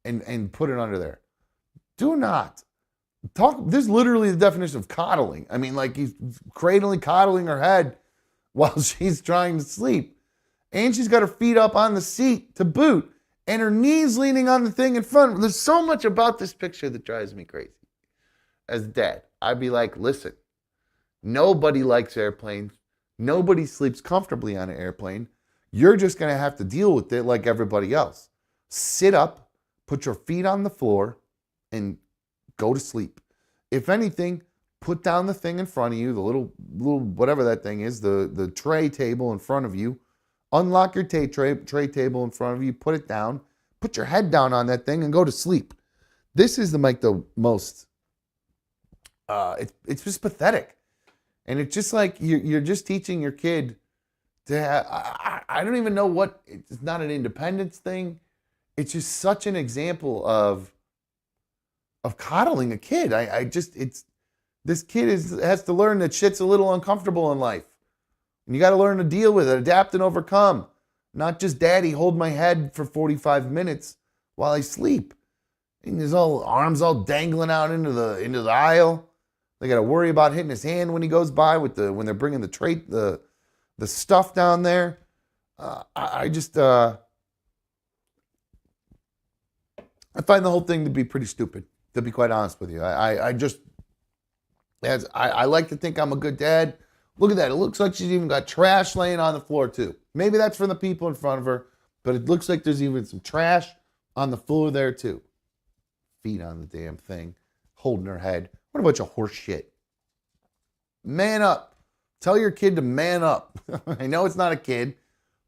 Speaker 1: and put it under there. Do not talk. This is literally the definition of coddling. I mean, like he's coddling her head while she's trying to sleep. And she's got her feet up on the seat to boot. and her knees leaning on the thing in front. There's so much about this picture that drives me crazy. As dad, I'd be like, listen, nobody likes airplanes. Nobody sleeps comfortably on an airplane. You're just going to have to deal with it like everybody else. Sit up, put your feet on the floor, and go to sleep. If anything, put down the thing in front of you, the little whatever that thing is, the tray table in front of you. Unlock your tray table in front of you, put it down, put your head down on that thing, and go to sleep. This is the most, it's just pathetic. And it's just like you're just teaching your kid to have, I don't even know what, it's not an independence thing. It's just such an example of coddling a kid. This kid has to learn that shit's a little uncomfortable in life. And you got to learn to deal with it, adapt and overcome. Not just daddy, hold my head for 45 minutes while I sleep. And his arms all dangling out into the aisle. They got to worry about hitting his hand when he goes by when they're bringing the stuff down there. I find the whole thing to be pretty stupid, to be quite honest with you. I like to think I'm a good dad. Look at that. It looks like she's even got trash laying on the floor too. Maybe that's from the people in front of her, but it looks like there's even some trash on the floor there too. Feet on the damn thing, holding her head. What a bunch of horse shit. Man up. Tell your kid to man up. I know it's not a kid,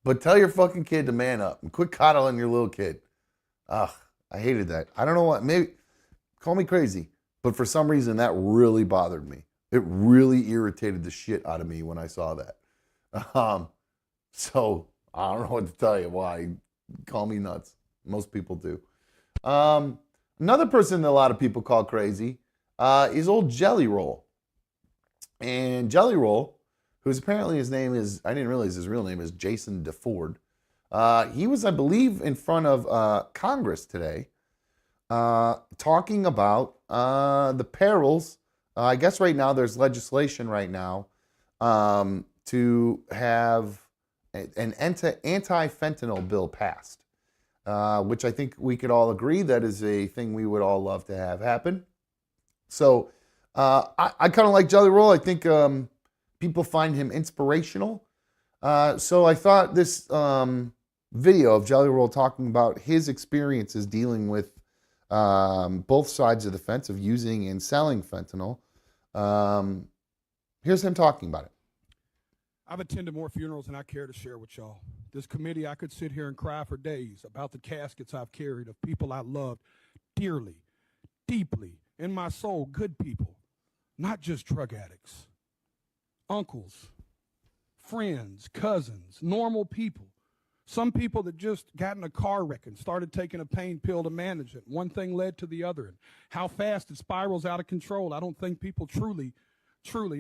Speaker 1: but tell your fucking kid to man up and quit coddling your little kid. Ugh, I hated that. I don't know what, maybe, call me crazy, but for some reason that really bothered me. It really irritated the shit out of me when I saw that. So I don't know what to tell you. Why? Call me nuts. Most people do. Another person that a lot of people call crazy is old Jelly Roll. And Jelly Roll, who's apparently his name is, I didn't realize his real name is Jason DeFord. He was, I believe, in front of Congress today talking about the perils. I guess right now there's legislation right now to have an anti-fentanyl bill passed, which I think we could all agree that is a thing we would all love to have happen. So I kind of like Jelly Roll. I think people find him inspirational. So I thought this video of Jelly Roll talking about his experiences dealing with both sides of the fence of using and selling fentanyl. Here's him talking about it.
Speaker 7: I've attended more funerals than I care to share with y'all. This committee, I could sit here and cry for days about the caskets I've carried of people I loved dearly, deeply, in my soul, good people, not just drug addicts, uncles, friends, cousins, normal people. Some people that just got in a car wreck and started taking a pain pill to manage it. One thing led to the other. And how fast it spirals out of control, I don't think people truly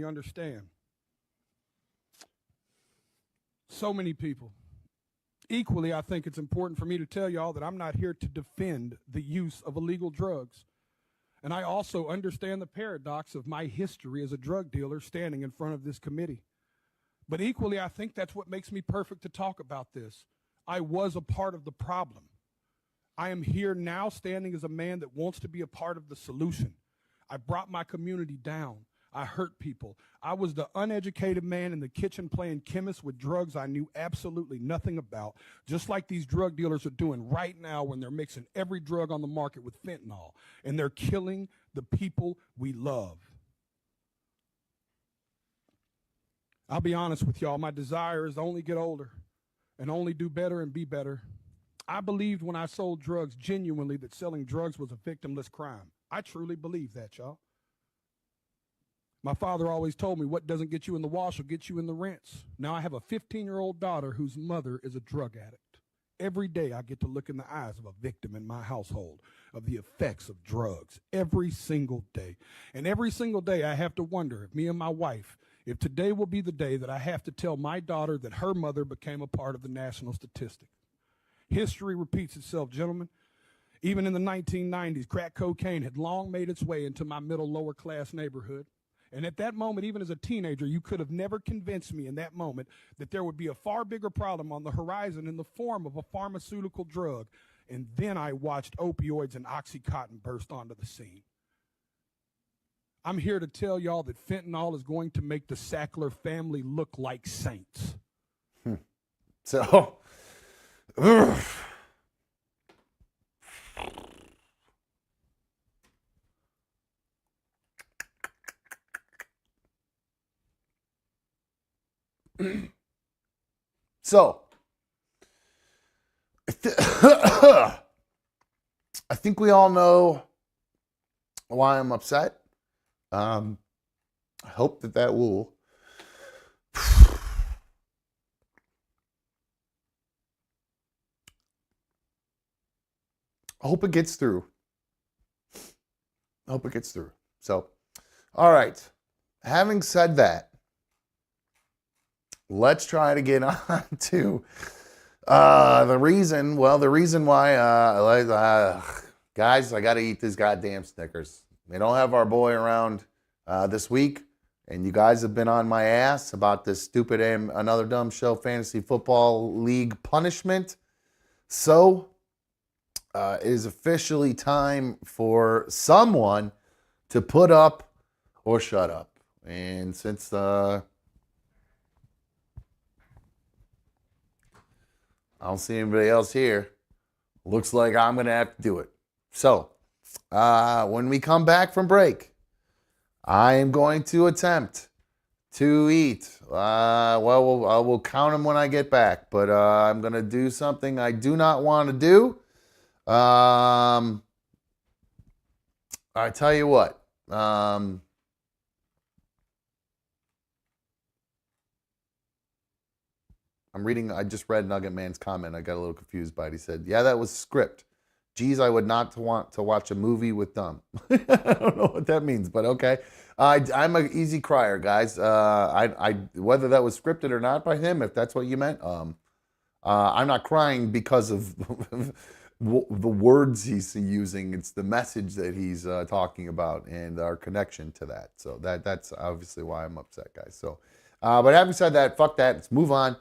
Speaker 7: understand. So many people. Equally, I think it's important for me to tell y'all that I'm not here to defend the use of illegal drugs. And I also understand the paradox of my history as a drug dealer standing in front of this committee. But equally, I think that's what makes me perfect to talk about this. I was a part of the problem. I am here now standing as a man that wants to be a part of the solution. I brought my community down. I hurt people. I was the uneducated man in the kitchen playing chemist with drugs I knew absolutely nothing about, just like these drug dealers are doing right now when they're mixing every drug on the market with fentanyl, and they're killing the people we love. I'll be honest with y'all, my desire is to only get older and only do better and be better. I believed when I sold drugs genuinely that selling drugs was a victimless crime. I truly believe that, y'all. My father always told me what doesn't get you in the wash will get you in the rinse. Now I have a 15-year-old daughter whose mother is a drug addict. Every day I get to look in the eyes of a victim in my household of the effects of drugs. Every single day. And every single day I have to wonder if me and my wife, if today will be the day that I have to tell my daughter that her mother became a part of the national statistic. History repeats itself, gentlemen. Even in the 1990s, crack cocaine had long made its way into my middle lower class neighborhood. And at that moment, even as a teenager, you could have never convinced me in that moment that there would be a far bigger problem on the horizon in the form of a pharmaceutical drug. And then I watched opioids and Oxycontin burst onto the scene. I'm here to tell y'all that fentanyl is going to make the Sackler family look like saints.
Speaker 1: So, so I think we all know why I'm upset. I hope that will I hope it gets through. I hope it gets through. So, all right. Having said that, let's try to get on to the reason why, guys, I got to eat these goddamn Snickers. They don't have our boy around this week, and you guys have been on my ass about this stupid Another Dumb Show Fantasy Football League punishment. So, it is officially time for someone to put up or shut up. And since I don't see anybody else here, looks like I'm going to have to do it. So, when we come back from break, I am going to attempt to eat. I will count them when I get back, but I'm going to do something I do not want to do. I tell you what. I just read Nugget Man's comment. I got a little confused by it. He said, yeah, that was script. Geez, I would not want to watch a movie with dumb. I don't know what that means, but okay. I'm an easy crier, guys. Whether that was scripted or not by him, if that's what you meant, I'm not crying because of the words he's using. It's the message that he's talking about and our connection to that. So that's obviously why I'm upset, guys. So, but having said that, fuck that. Let's move on.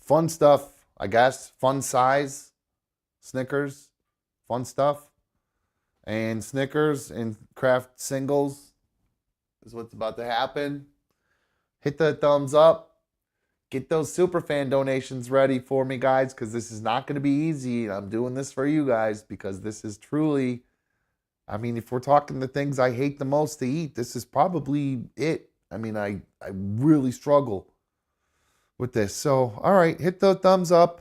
Speaker 1: Fun stuff, I guess. Fun size. Snickers. Fun stuff. And Snickers and Kraft singles is what's about to happen. Hit the thumbs up. Get those superfan donations ready for me, guys, because this is not going to be easy. I'm doing this for you guys because this is truly, I mean, if we're talking the things I hate the most to eat, this is probably it. I mean, I really struggle with this. So, all right, hit the thumbs up.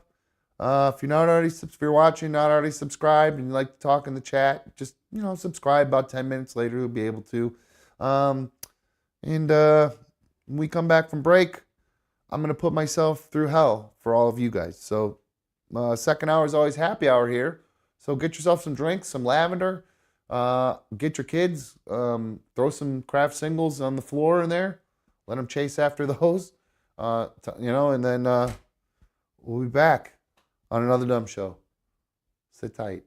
Speaker 1: If you're watching, not already subscribed, and you like to talk in the chat, just, subscribe. About 10 minutes later, you'll be able to. And when we come back from break, I'm going to put myself through hell for all of you guys. So, second hour is always happy hour here. So get yourself some drinks, some lavender. Get your kids. Throw some Kraft singles on the floor in there. Let them chase after those. And then we'll be back on Another Dumb Show. Sit tight.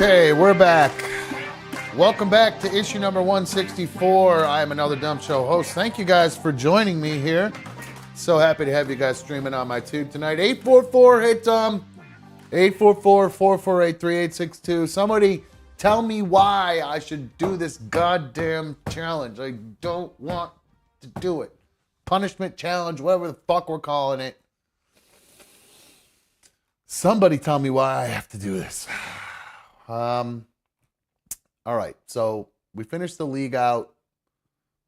Speaker 1: Okay, we're back. Welcome back to issue number 164. I am Another Dumb Show host. Thank you guys for joining me here. So happy to have you guys streaming on my tube tonight. 844-HIT-DUMB. 844-448-3862. Somebody tell me why I should do this goddamn challenge. I don't want to do it. Punishment challenge, whatever the fuck we're calling it. Somebody tell me why I have to do this. All right, so we finished the league out.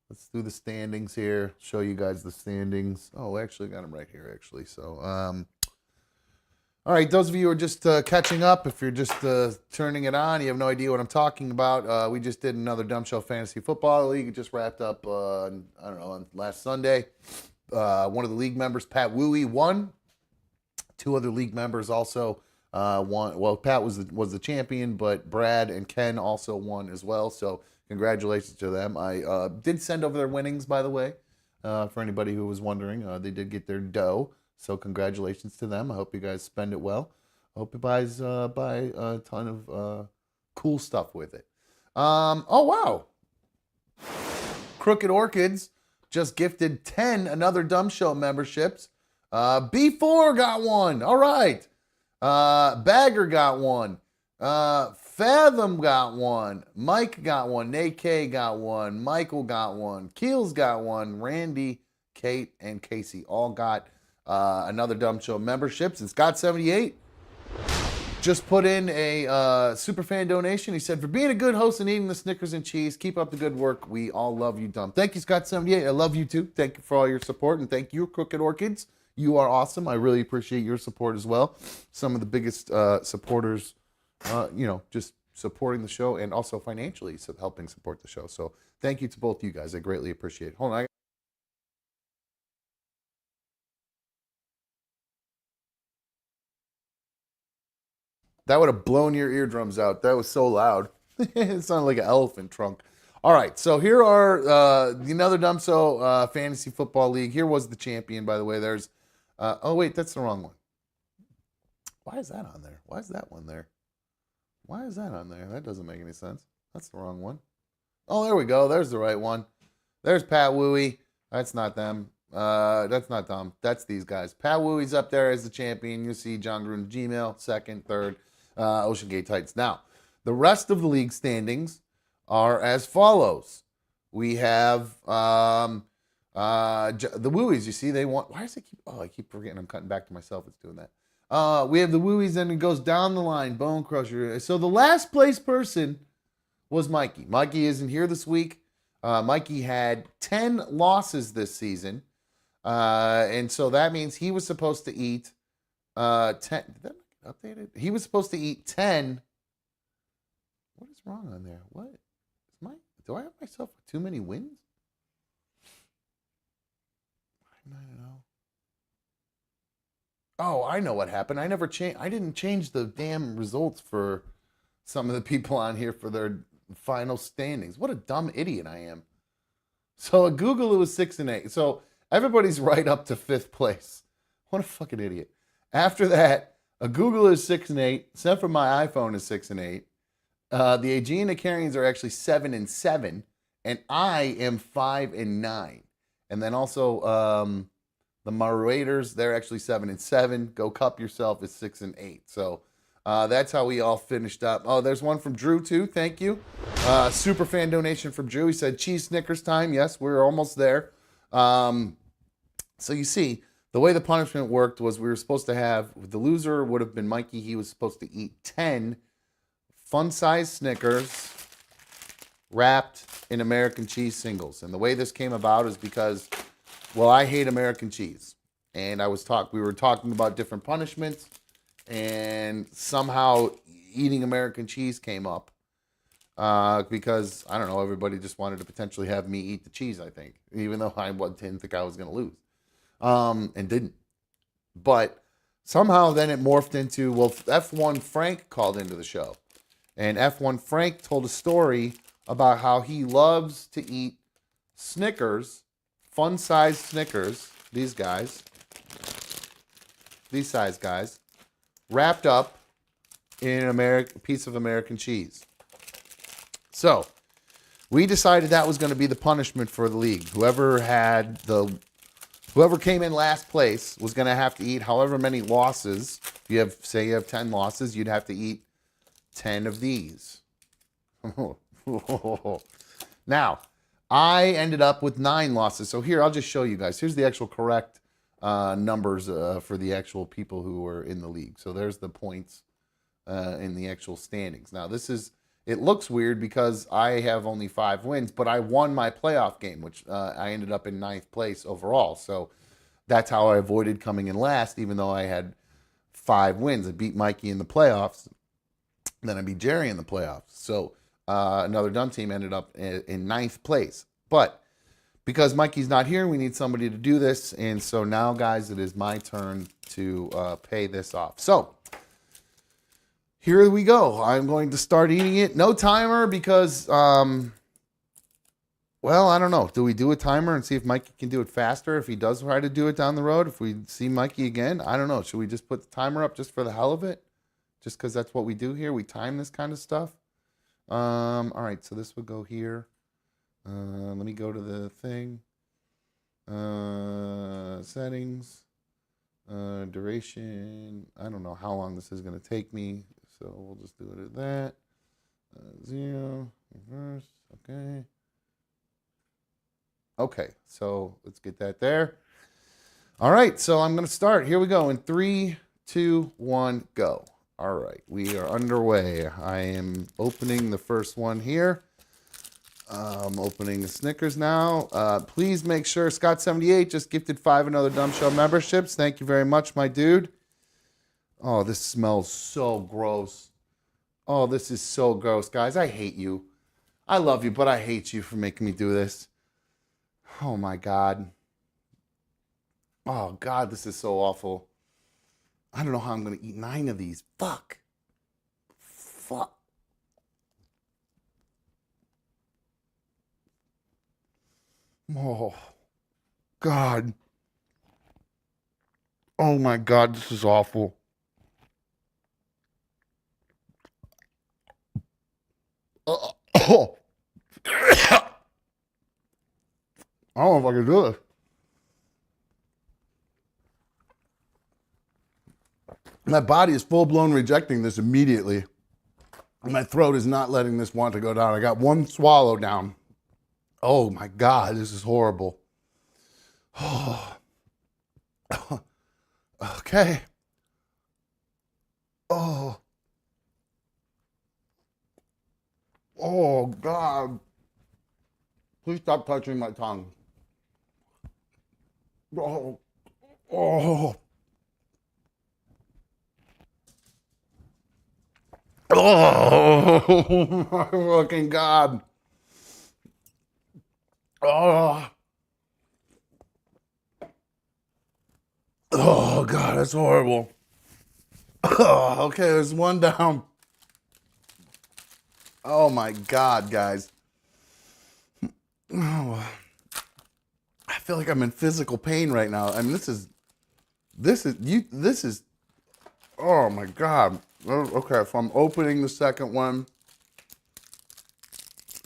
Speaker 1: Let's do the standings here. Show you guys the standings. Oh, actually, got them right here, actually. So, all right, those of you who are just catching up, if you're just turning it on, you have no idea what I'm talking about. We just did another Dumb Show Fantasy Football League. It just wrapped up, on last Sunday. One of the league members, Pat Wooey, won. Two other league members also won. Well, Pat was the champion, but Brad and Ken also won as well. So congratulations to them. I did send over their winnings, by the way, for anybody who was wondering. They did get their dough. So congratulations to them. I hope you guys spend it well. I hope you guys buy a ton of cool stuff with it. Oh, wow. Crooked Orchids just gifted 10 Another Dumb Show memberships. B4 got one. All right. Bagger got one. Fathom got one. Mike got one. Nate K got one. Michael got one. Keels got one. Randy, Kate, and Casey all got Another Dumb Show memberships. And Scott78 just put in a superfan donation. He said, for being a good host and eating the Snickers and cheese, keep up the good work. We all love you, Dumb. Thank you, Scott78. I love you too. Thank you for all your support. And thank you, Crooked Orchids. You are awesome. I really appreciate your support as well. Some of the biggest supporters, just supporting the show and also financially helping support the show. So thank you to both you guys. I greatly appreciate it. Hold on. That would have blown your eardrums out. That was so loud. It sounded like an elephant trunk. All right, so here are the Another Dumb Show Fantasy Football League. Here was the champion, by the way. There's, oh wait, that's the wrong one. Why is that on there? Why is that one there? Why is that on there? That doesn't make any sense. That's the wrong one. Oh, there we go. There's the right one. There's Pat Wooey. That's not them. That's not them. That's these guys. Pat Wooey's up there as the champion. You see John Gruden Gmail, second, third, Ocean Gate Titans. Now, the rest of the league standings are as follows. We have the Wooies. You see, they want. Why does it keep? Oh, I keep forgetting. I'm cutting back to myself. It's doing that. We have the Wooies, and it goes down the line. Bone Crusher. So the last place person was Mikey. Mikey isn't here this week. Mikey had 10 losses this season, and so that means he was supposed to eat 10. Did that get updated? He was supposed to eat 10. What is wrong on there? What? Do I have myself too many wins? I don't know. Oh, I know what happened. I didn't change the damn results for some of the people on here for their final standings. What a dumb idiot I am. So at Google, it was 6-8. So everybody's right up to 5th place. What a fucking idiot. After that, a Google is 6-8. Except for my iPhone is 6-8. The Aegean Acarians are actually 7-7. and I am 5-9. And then also the Marauders, they're actually 7-7. Go Cup yourself is 6-8. So that's how we all finished up. Oh, there's one from Drew too. Thank you. Super fan donation from Drew. He said cheese Snickers time. Yes, we're almost there. So you see, the way the punishment worked was we were supposed to have, the loser would have been Mikey. He was supposed to eat 10 fun-sized Snickers wrapped in American cheese singles. And the way this came about is because, well, I hate American cheese. And we were talking about different punishments, and somehow eating American cheese came up. Because, I don't know, everybody just wanted to potentially have me eat the cheese, I think. Even though I didn't think I was going to lose. And didn't. But somehow then it morphed into, well, F1 Frank called into the show. And F1 Frank told a story about how he loves to eat Snickers, fun-sized Snickers, these size guys, wrapped up in a piece of American cheese. So we decided that was going to be the punishment for the league. Whoever came in last place was going to have to eat however many losses. If you have 10 losses, you'd have to eat 10 of these. Now, I ended up with 9 losses. So here, I'll just show you guys. Here's the actual correct numbers for the actual people who were in the league. So there's the points in the actual standings. Now, it looks weird because I have only 5 wins, but I won my playoff game, which I ended up in 9th place overall. So that's how I avoided coming in last, even though I had 5 wins. I beat Mikey in the playoffs. Then I beat Jerry in the playoffs. So another Dunn team ended up in 9th place. But because Mikey's not here, we need somebody to do this. And so now, guys, it is my turn to pay this off. So here we go. I'm going to start eating it. No timer because, well, I don't know. Do we do a timer and see if Mikey can do it faster? If he does try to do it down the road, if we see Mikey again, I don't know. Should we just put the timer up just for the hell of it? Just because that's what we do here. We time this kind of stuff. All right, so this would go here. Let me go to the thing. Settings. Duration. I don't know how long this is going to take me. So we'll just do it at that. 0. Reverse. Okay. Okay, so let's get that there. All right, so I'm going to start. Here we go. In 3, 2, 1, go. All right, we are underway. I am opening the first one here. I'm opening the Snickers now. Please make sure, Scott78 just gifted 5 another Dumb Show memberships. Thank you very much, my dude. Oh, this smells so gross. Oh, this is so gross, guys. I hate you. I love you, but I hate you for making me do this. Oh, my God. Oh, God, this is so awful. I don't know how I'm going to eat 9 of these. Fuck. Oh, God. Oh, my God, this is awful. Oh. I don't know if I can do this. My body is full-blown rejecting this immediately. My throat is not letting this want to go down. I got one swallow down. Oh, my God, this is horrible. Oh. Okay. Oh. Oh, God. Please stop touching my tongue. Oh. Oh. Oh, my fucking God. Oh. Oh, God, that's horrible. Oh, okay, there's one down. Oh, my God, guys. Oh. I feel like I'm in physical pain right now. I mean, this is, oh, my God. Okay, so I'm opening the second one.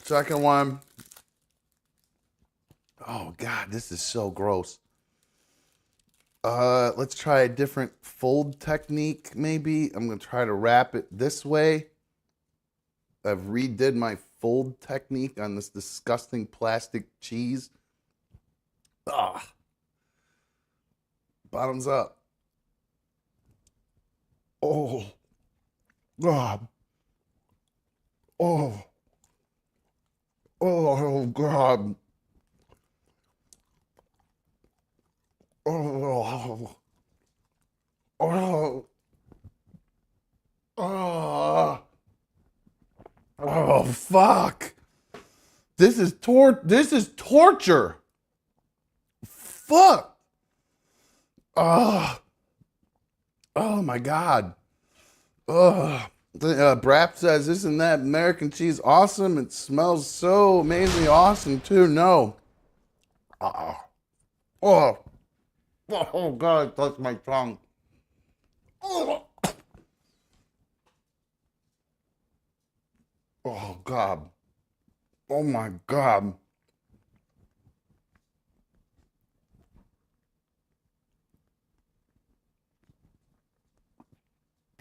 Speaker 1: Second one. Oh God, this is so gross. Let's try a different fold technique, maybe. I'm gonna try to wrap it this way. I've redid my fold technique on this disgusting plastic cheese. Ah, bottoms up. Oh, God. Oh, oh, God. Oh, oh, oh, oh, fuck. This is torture. Fuck. Oh, oh my God. Oh. Brap says, isn't that American cheese awesome? It smells so amazingly awesome too. No. Oh, oh, oh God, it touched my tongue. Oh, oh God. Oh my God.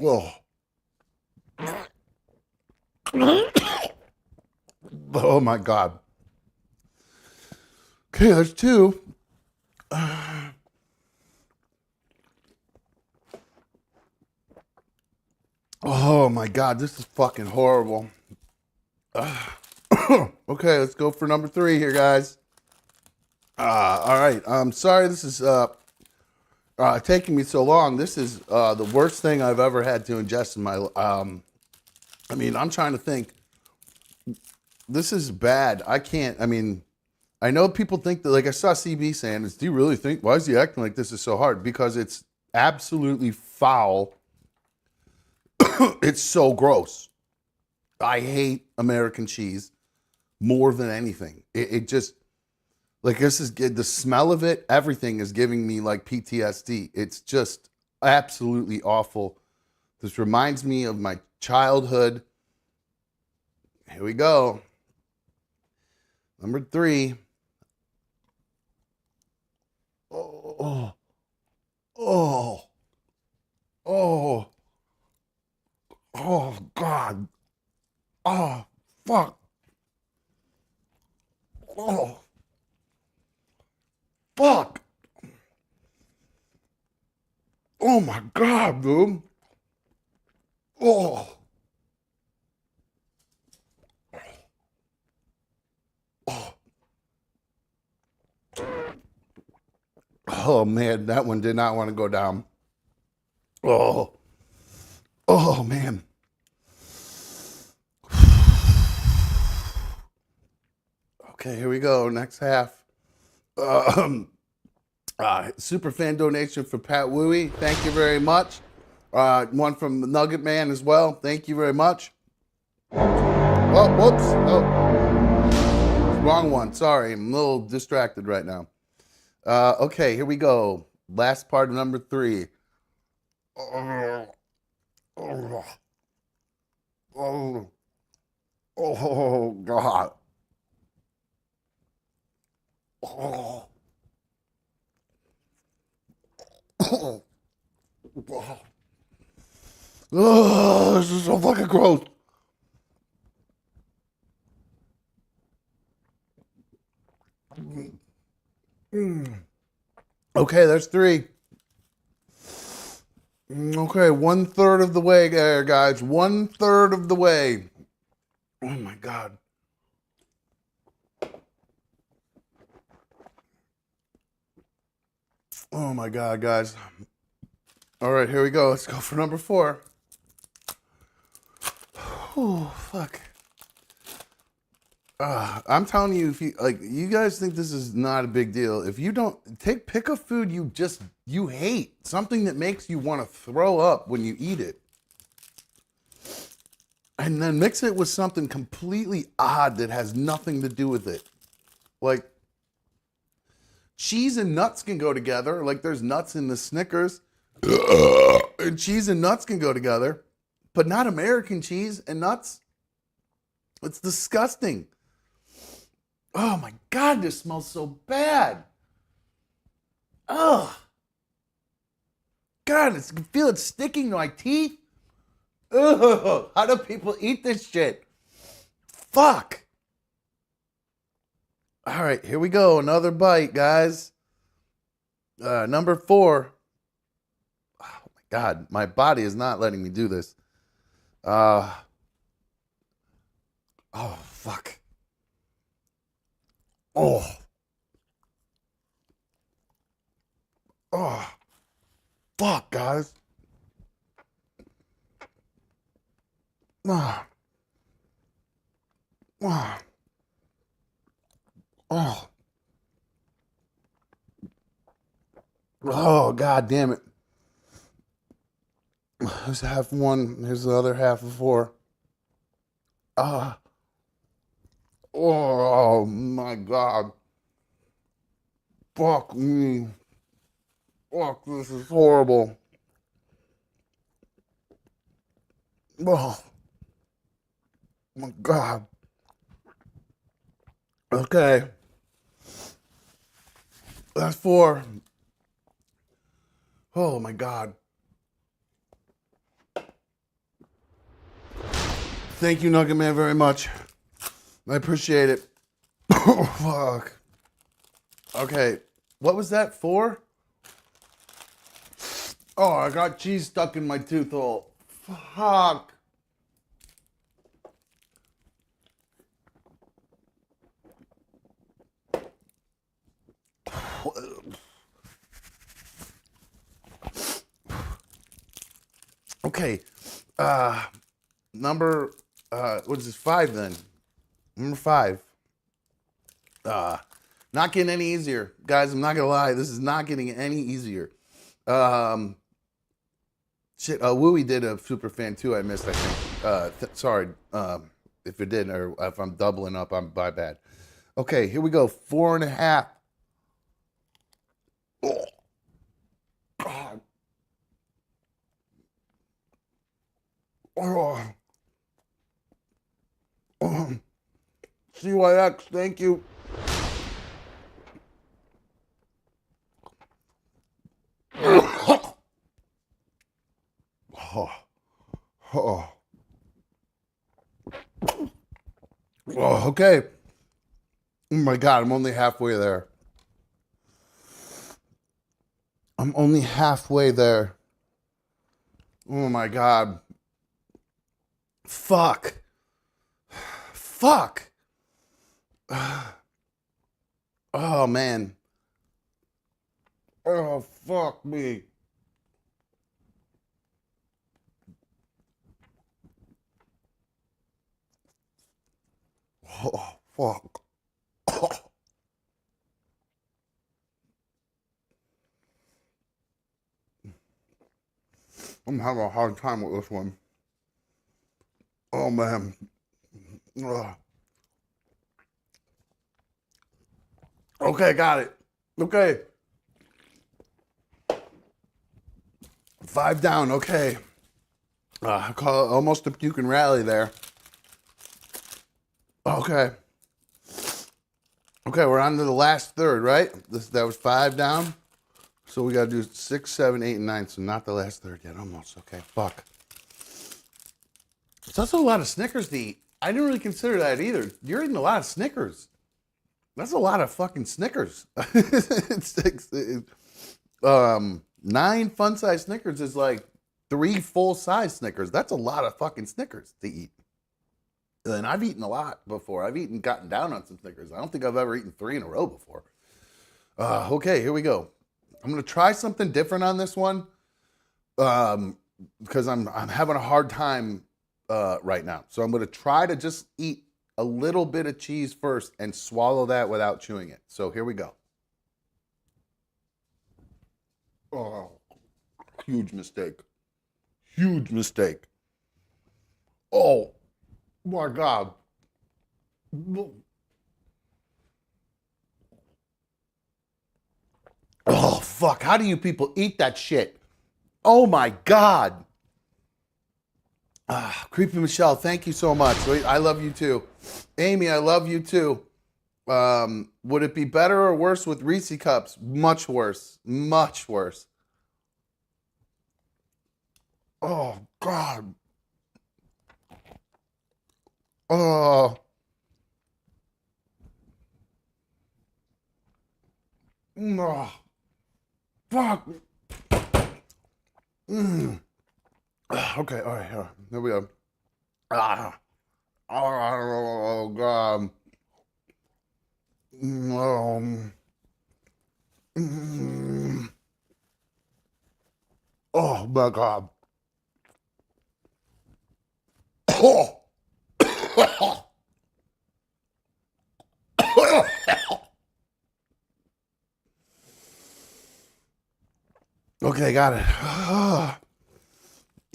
Speaker 1: Oh. Oh my God. Okay, there's two. Oh my God, this is fucking horrible. Okay, let's go for number 3 here, guys. All right. I'm sorry this is taking me so long. This is the worst thing I've ever had to ingest in my. I mean, I'm trying to think. This is bad. I can't. I mean, I know people think that. Like I saw CB saying, "Do you really think? Why is he acting like this is so hard?" Because it's absolutely foul. It's so gross. I hate American cheese more than anything. It just like this is the smell of it. Everything is giving me like PTSD. It's just absolutely awful. This reminds me of my childhood. Here we go. Number 3. Oh, oh, oh, oh, God. Oh, fuck. Oh, fuck. Oh my God, dude. Oh. Oh. Oh man, that one did not want to go down. Oh. Oh man. Okay, here we go. Next half. Super fan donation for Pat Wooey. Thank you very much. One from Nugget Man as well. Thank you very much. Oh, whoops. Oh, wrong one. Sorry, I'm a little distracted right now. Okay, here we go. Last part of number 3. Oh, oh, oh, oh God. Oh, oh, oh, this is so fucking gross. Okay, that's 3. Okay, 1/3 of the way there, guys. 1/3 of the way. Oh my God. Oh my God, guys. All right, here we go. Let's go for number 4. Oh, fuck. I'm telling you, if you like, you guys think this is not a big deal. If you don't pick a food you hate, something that makes you want to throw up when you eat it, and then mix it with something completely odd that has nothing to do with it. Like cheese and nuts can go together. Like there's nuts in the Snickers, and cheese and nuts can go together, but not American cheese and nuts. It's disgusting. Oh my God, this smells so bad. Ugh. God, I can feel it sticking to my teeth. Ugh. How do people eat this shit? Fuck. All right, here we go. Another bite, guys. Number 4. Oh my God, my body is not letting me do this. Oh, fuck. Oh. Oh. Fuck, guys. Oh. Oh. Oh. Oh, God damn it. Here's half one. Here's the other half of 4. Ah. Oh, my God. Fuck me. Fuck, this is horrible. Oh, my God. Okay. That's 4. Oh, my God. Thank you, Nugget Man, very much. I appreciate it. Oh, fuck. Okay. What was that for? Oh, I got cheese stuck in my tooth hole. Fuck. Okay. Number what is this? 5 then. Number 5. Not getting any easier. Guys, I'm not gonna lie, this is not getting any easier. Shit, Wooey did a super fan too, I missed, I think. Sorry, if it didn't, or if I'm doubling up, I'm my bad. Okay, here we go. 4.5. Oh, God. Oh. CYX, thank you. Oh. Oh. Oh, okay. Oh my God, I'm only halfway there. I'm only halfway there. Oh my God. Fuck. Fuck. Oh man. Oh, fuck me. Oh, fuck. I'm having a hard time with this one. Oh man. Ugh. Okay, got it. Okay. 5 down. Okay. I call it almost a puke and rally there. Okay. Okay, we're on to the last third, right? That was 5 down. So we got to do 6, 7, 8, and 9. So not the last third yet. Almost. Okay, fuck. It's also a lot of Snickers to eat. I didn't really consider that either. You're eating a lot of Snickers. That's a lot of fucking Snickers. 9 fun-size Snickers is like 3 full-size Snickers. That's a lot of fucking Snickers to eat. And I've eaten a lot before. I've gotten down on some Snickers. I don't think I've ever eaten 3 in a row before. Okay, here we go. I'm gonna try something different on this one, because I'm having a hard time right now. So I'm gonna try to just eat a little bit of cheese first and swallow that without chewing it. So here we go. Oh, huge mistake. Huge mistake. Oh my God. Oh, fuck. How do you people eat that shit? Oh my God. Creepy Michelle, thank you so much. I love you too. Amy, I love you too. Would it be better or worse with Reese cups? Much worse. Much worse. Oh God. Oh. Oh. Fuck. Mm. Okay, all right, here we go. Ah. Oh God. Mm. Oh my God. Oh. Okay, got it.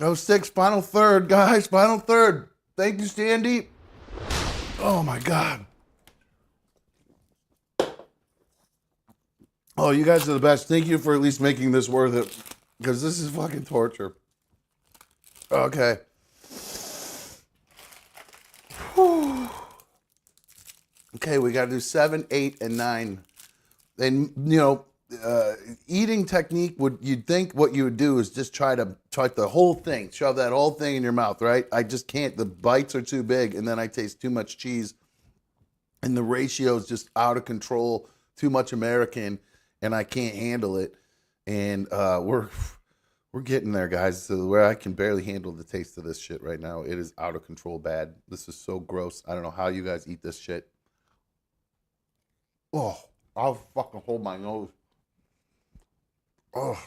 Speaker 1: Oh, 06, final third, guys. Final third. Thank you, Sandy. Oh my God. Oh, you guys are the best. Thank you for at least making this worth it. Because this is fucking torture. Okay. Whew. Okay, we got to do 7, 8, and 9. And, eating technique you'd think what you would do is just try the whole thing, shove that whole thing in your mouth, right? I just can't. The bites are too big, and then I taste too much cheese, and the ratio is just out of control, too much American, and I can't handle it. And we're getting there, guys, to where I can barely handle the taste of this shit right now. It is out of control bad. This is so gross. I don't know how you guys eat this shit. Oh, I'll fucking hold my nose. Oh.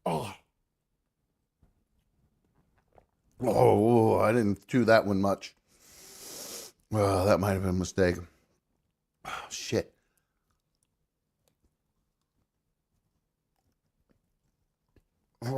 Speaker 1: Oh. Oh, I didn't chew that one much. Well, that might have been a mistake. Oh, shit. Oh,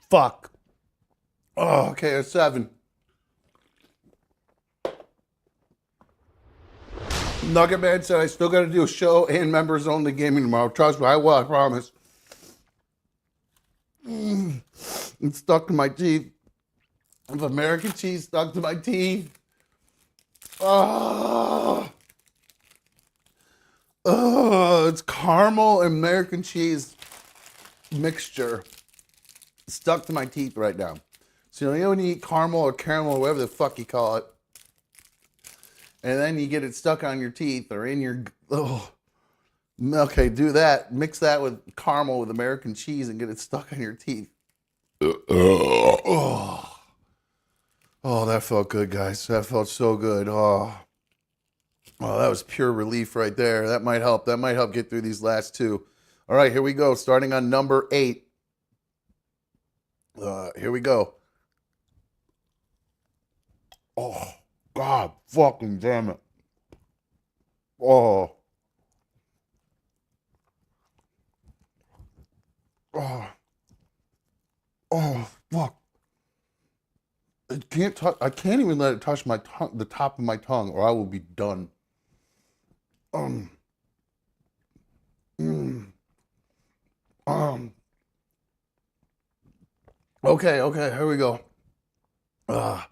Speaker 1: fuck. Oh, okay, a 7. Nugget Man said I still got to do a show and members only gaming tomorrow. Trust me, I will. I promise. It's stuck to my teeth. With American cheese stuck to my teeth. Oh, it's caramel and American cheese mixture stuck to my teeth right now. So you know when you eat caramel or whatever the fuck you call it, and then you get it stuck on your teeth or in your okay, do that. Mix that with caramel with American cheese and get it stuck on your teeth. Oh, that felt good, guys. That felt so good. Oh, that was pure relief right there. That might help. That might help get through these last two. All right, here we go. Starting on number 8. Here we go. Oh, God fucking damn it. Oh. Oh. Oh, fuck. I can't even let it touch my tongue, the top of my tongue, or I will be done. Um. Mm, okay, here we go. Uh,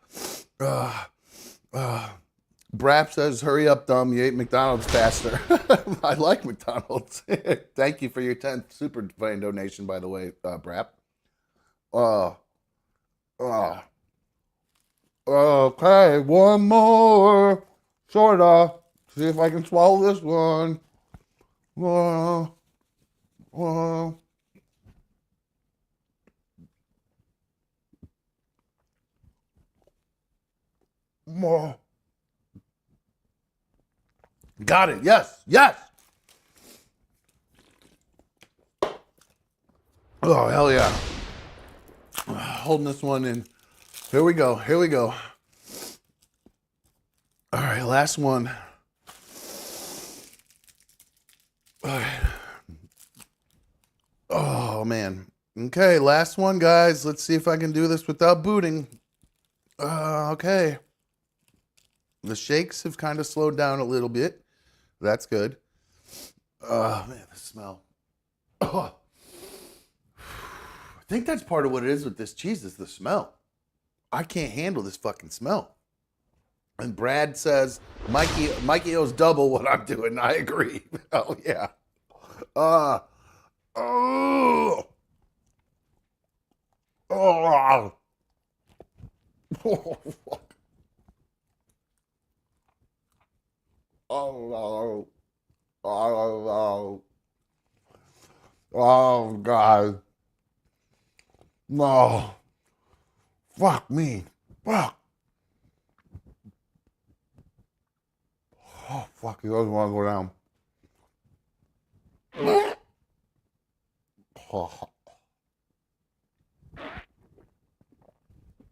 Speaker 1: uh, Brap says, hurry up, dumb. You ate McDonald's faster. I like McDonald's. Thank you for your 10th super fine donation, by the way, Brap. Okay, one more. Sorta. See if I can swallow this one. More. Got it. Yes. Oh, hell yeah. Holding this one in. Here we go. Here we go. All right, last one. All right. Oh, man. Okay, last one, guys. Let's see if I can do this without booting. Okay. The shakes have kind of slowed down a little bit. That's good. Oh, man, the smell. Oh. I think that's part of what it is with this cheese is the smell. I can't handle this fucking smell. And Brad says, Mikey owes double what I'm doing. I agree. Oh, yeah. Oh. Oh, oh, fuck. Oh, oh, oh, God. No. Fuck me. Fuck. Oh, fuck. He doesn't want to go down. Oh.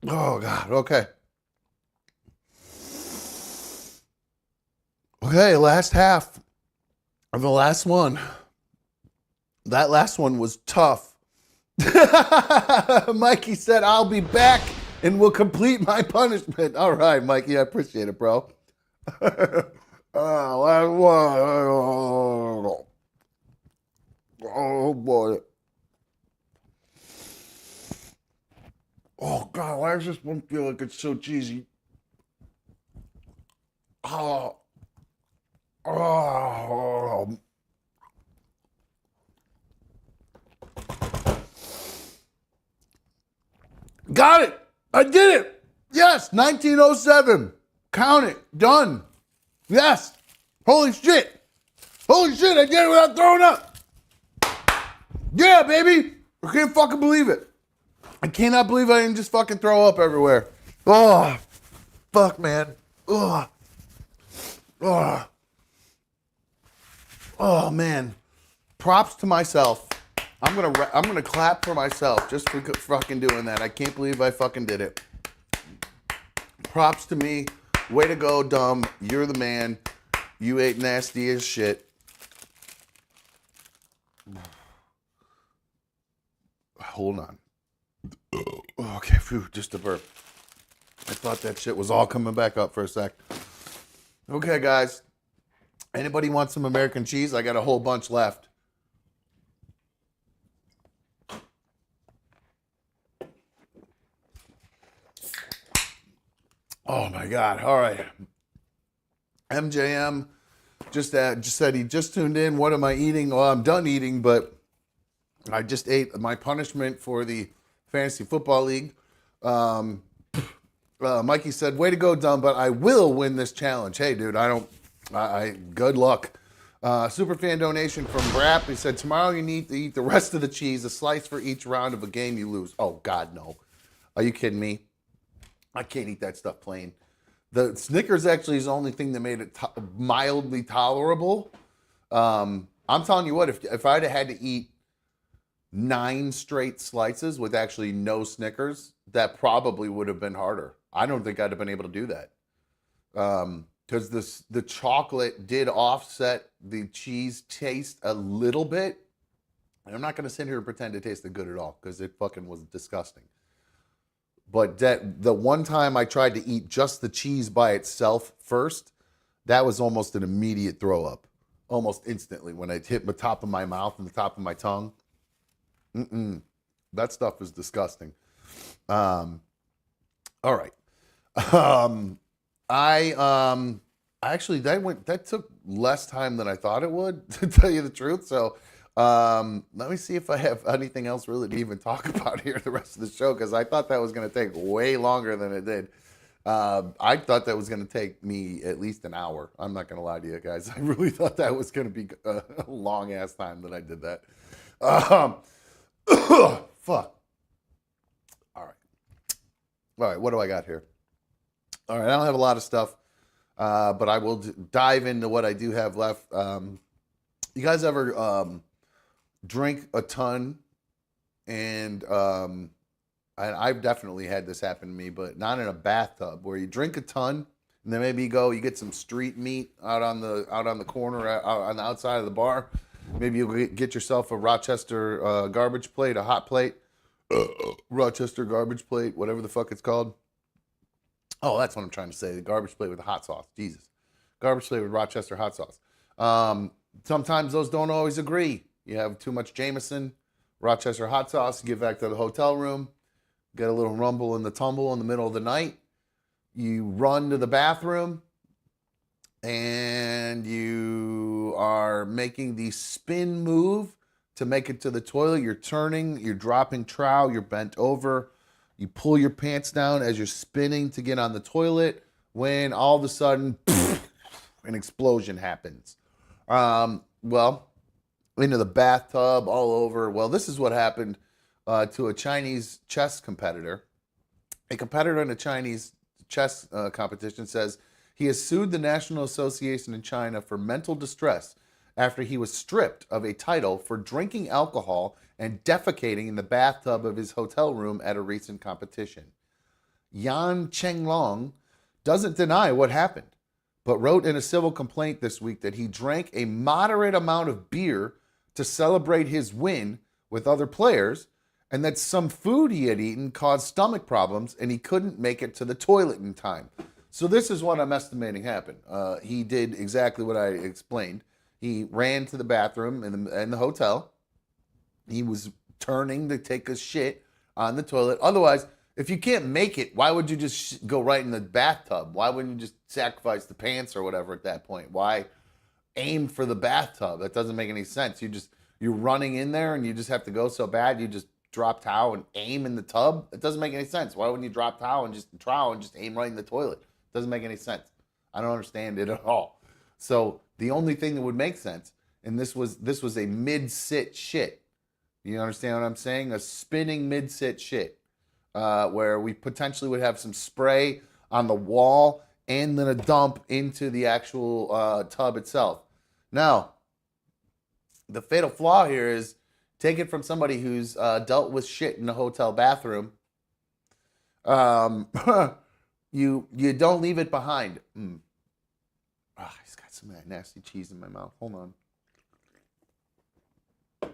Speaker 1: Oh, God. Okay. Okay, last half of the last one. That last one was tough. Mikey said, I'll be back and will complete my punishment. All right, Mikey, I appreciate it, bro. Last one. Oh, boy. Oh, God, why does this one feel like it's so cheesy? Oh. Oh. Got it. I did it. Yes, 1907. Count it. Done. Yes. Holy shit. Holy shit, I did it without throwing up. Yeah, baby. I can't fucking believe it. I cannot believe I didn't just fucking throw up everywhere. Oh, fuck, man. Oh. Oh. Oh, man. Props to myself. I'm gonna clap for myself just for fucking doing that. I can't believe I fucking did it. Props to me. Way to go, dumb. You're the man. You ate nasty as shit. Hold on. Okay, phew, just a burp. I thought that shit was all coming back up for a sec. Okay, guys. Anybody want some American cheese? I got a whole bunch left. Oh my God. All right. MJM just said he just tuned in. What am I eating? Well, I'm done eating, but I just ate my punishment for the Fantasy Football League. Mikey said, way to go, dumb, but I will win this challenge. Hey, dude, good luck. Superfan donation from Brap. He said, tomorrow you need to eat the rest of the cheese, a slice for each round of a game you lose. Oh, God, no. Are you kidding me? I can't eat that stuff plain. The Snickers actually is the only thing that made it mildly tolerable. I'm telling you what, if I'd have had to eat 9 straight slices with actually no Snickers, that probably would have been harder. I don't think I'd have been able to do that. Because the chocolate did offset the cheese taste a little bit. And I'm not going to sit here and pretend it tasted good at all because it fucking was disgusting. But the one time I tried to eat just the cheese by itself first, that was almost an immediate throw up. Almost instantly when it hit the top of my mouth and the top of my tongue. That stuff is disgusting. All right. Actually that took less time than I thought it would, to tell you the truth. So let me see if I have anything else really to even talk about here the rest of the show, because I thought that was going to take way longer than it did. I thought that was going to take me at least an hour. I'm not going to lie to you guys. I really thought that was going to be a long ass time that I did that. Fuck. All right, what do I got here? All right, I don't have a lot of stuff, but I will dive into what I do have left. You guys ever drink a ton and I've definitely had this happen to me, but not in a bathtub where you drink a ton and then maybe you get some street meat out on the corner out on the outside of the bar. Maybe you get yourself a Rochester garbage plate, a hot plate, Rochester garbage plate, whatever the fuck it's called. Oh, that's what I'm trying to say. The garbage plate with the hot sauce. Jesus, garbage plate with Rochester hot sauce. Sometimes those don't always agree. You have too much Jameson, Rochester hot sauce. You get back to the hotel room. Get a little rumble in the tumble in the middle of the night. You run to the bathroom and you are making the spin move to make it to the toilet. You're turning, you're dropping trowel, you're bent over. You pull your pants down as you're spinning to get on the toilet when all of a sudden an explosion happens. Well, into the bathtub, all over. Well, this is what happened to a Chinese chess competitor. A competitor in a Chinese chess competition says he has sued the National Association in China for mental distress after he was stripped of a title for drinking alcohol and defecating in the bathtub of his hotel room at a recent competition. Yan Chenglong doesn't deny what happened, but wrote in a civil complaint this week that he drank a moderate amount of beer to celebrate his win with other players, and that some food he had eaten caused stomach problems and he couldn't make it to the toilet in time. So this is what I'm estimating happened. He did exactly what I explained. He ran to the bathroom in the hotel. He was turning to take a shit on the toilet. Otherwise, if you can't make it, why would you just go right in the bathtub? Why wouldn't you just sacrifice the pants or whatever at that point? Why aim for the bathtub? That doesn't make any sense. You're running in there and you just have to go so bad you just drop towel and aim in the tub. It doesn't make any sense. Why wouldn't you drop towel and just aim right in the toilet? It doesn't make any sense. I don't understand it at all. So the only thing that would make sense, and this was a mid-sit shit. You understand what I'm saying? A spinning mid-sit shit, where we potentially would have some spray on the wall and then a dump into the actual tub itself. Now, the fatal flaw here is, take it from somebody who's dealt with shit in a hotel bathroom. You don't leave it behind. He's got some of that nasty cheese in my mouth. Hold on. Man,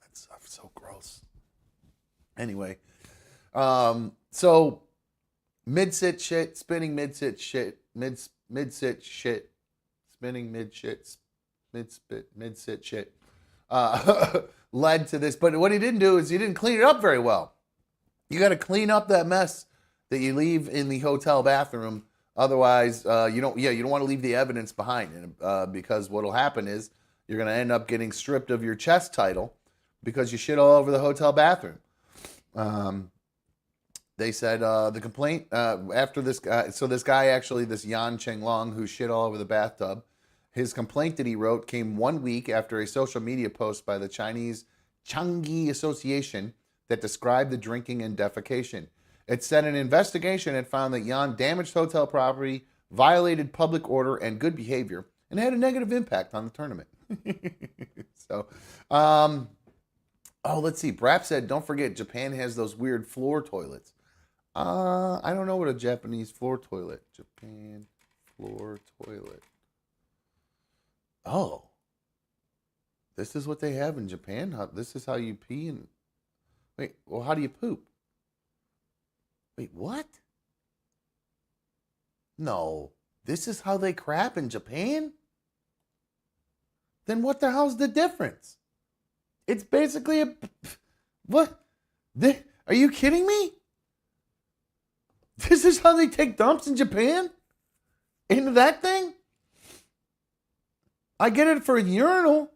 Speaker 1: that stuff's so gross. Anyway, so mid-sit shit, spinning mid-sit shit, mid-sit shit, spinning mid-shit, mid-sit shit, led to this. But what he didn't do is he didn't clean it up very well. You got to clean up that mess that you leave in the hotel bathroom. Otherwise, you don't want to leave the evidence behind, because what'll happen is you're going to end up getting stripped of your chess title because you shit all over the hotel bathroom. They said the complaint after this guy. So this guy this Yan Chenglong, who shit all over the bathtub. His complaint that he wrote came 1 week after a social media post by the Chinese Changi Association that described the drinking and defecation. It said an investigation had found that Yan damaged hotel property, violated public order and good behavior, and had a negative impact on the tournament. So, let's see. Brap said, don't forget, Japan has those weird floor toilets. I don't know what a Japanese floor toilet. Japan floor toilet. Oh. This is what they have in Japan? This is how you pee and... Wait, well, how do you poop? Wait, what? No. This is how they crap in Japan? Then what the hell's the difference? It's basically a... What? Are you kidding me? This is how they take dumps in Japan? Into that thing? I get it for a urinal.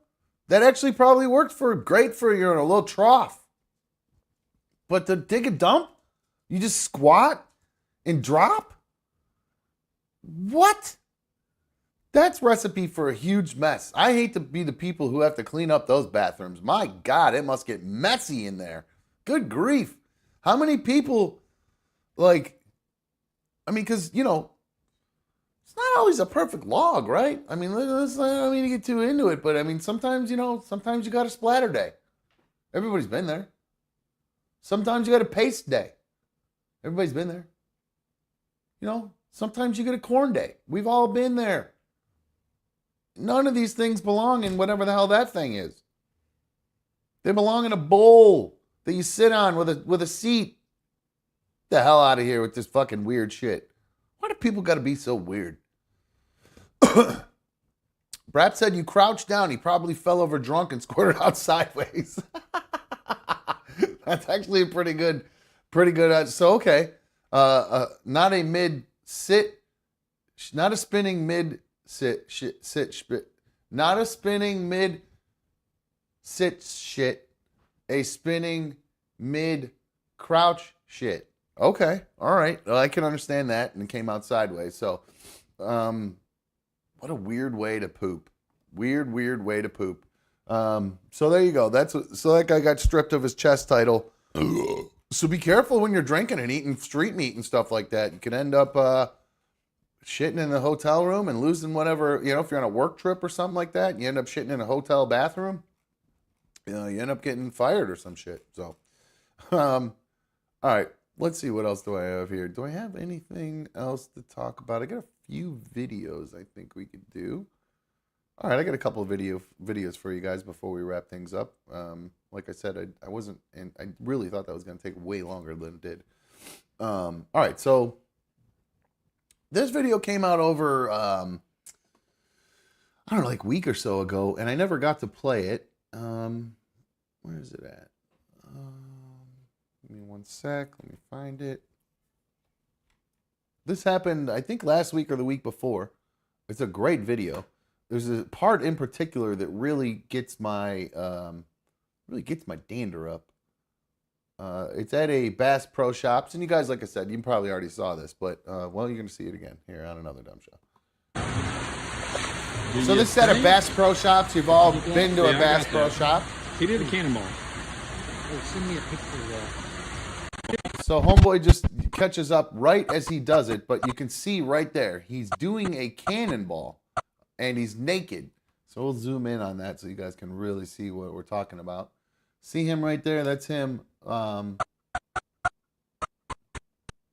Speaker 1: That actually probably worked great for a urinal, a little trough. But to take a dump, you just squat and drop? What? That's recipe for a huge mess. I hate to be the people who have to clean up those bathrooms. My God, it must get messy in there. Good grief. How many people, because, it's not always a perfect log, right? I mean, I don't mean to get too into it, but sometimes, sometimes you got a splatter day. Everybody's been there. Sometimes you got a paste day. Everybody's been there. You know, sometimes you get a corn day. We've all been there. None of these things belong in whatever the hell that thing is. They belong in a bowl that you sit on with a seat. Get the hell out of here with this fucking weird shit. Why do people got to be so weird? Brad said you crouched down. He probably fell over drunk and squirted out sideways. That's actually a pretty good. So okay, not a mid sit, not a spinning mid sit shit, not a spinning mid sit shit, a spinning mid crouch shit. Okay, all right, well, I can understand that, and it came out sideways. So, what a weird way to poop. Weird way to poop. So there you go. So that guy got stripped of his chess title. So be careful when you're drinking and eating street meat and stuff like that. You can end up shitting in the hotel room and losing whatever, you know, if you're on a work trip or something like that, you end up shitting in a hotel bathroom, you know, you end up getting fired or some shit. So, all right, let's see, what else do I have here? Do I have anything else to talk about? I got a few videos I think we could do. All right, I got a couple of videos for you guys before we wrap things up. Like I said, I wasn't, and I really thought that was going to take way longer than it did. All right, so this video came out over, I don't know, like a week or so ago, and I never got to play it. Where is it at? Give me one sec. Let me find it. This happened, I think, last week or the week before. It's a great video. There's a part in particular that really gets my dander up. It's at a Bass Pro Shops, and you guys, like I said, you probably already saw this, but well, you're gonna see it again here on another dumb show. So this set of Bass Pro Shops, you've all been to a Bass Pro Shop.
Speaker 3: He did a cannonball.
Speaker 8: Oh, send me a picture of that.
Speaker 1: So homeboy just catches up right as he does it, but you can see right there, he's doing a cannonball. And he's naked. So we'll zoom in on that so you guys can really see what we're talking about. See him right there? That's him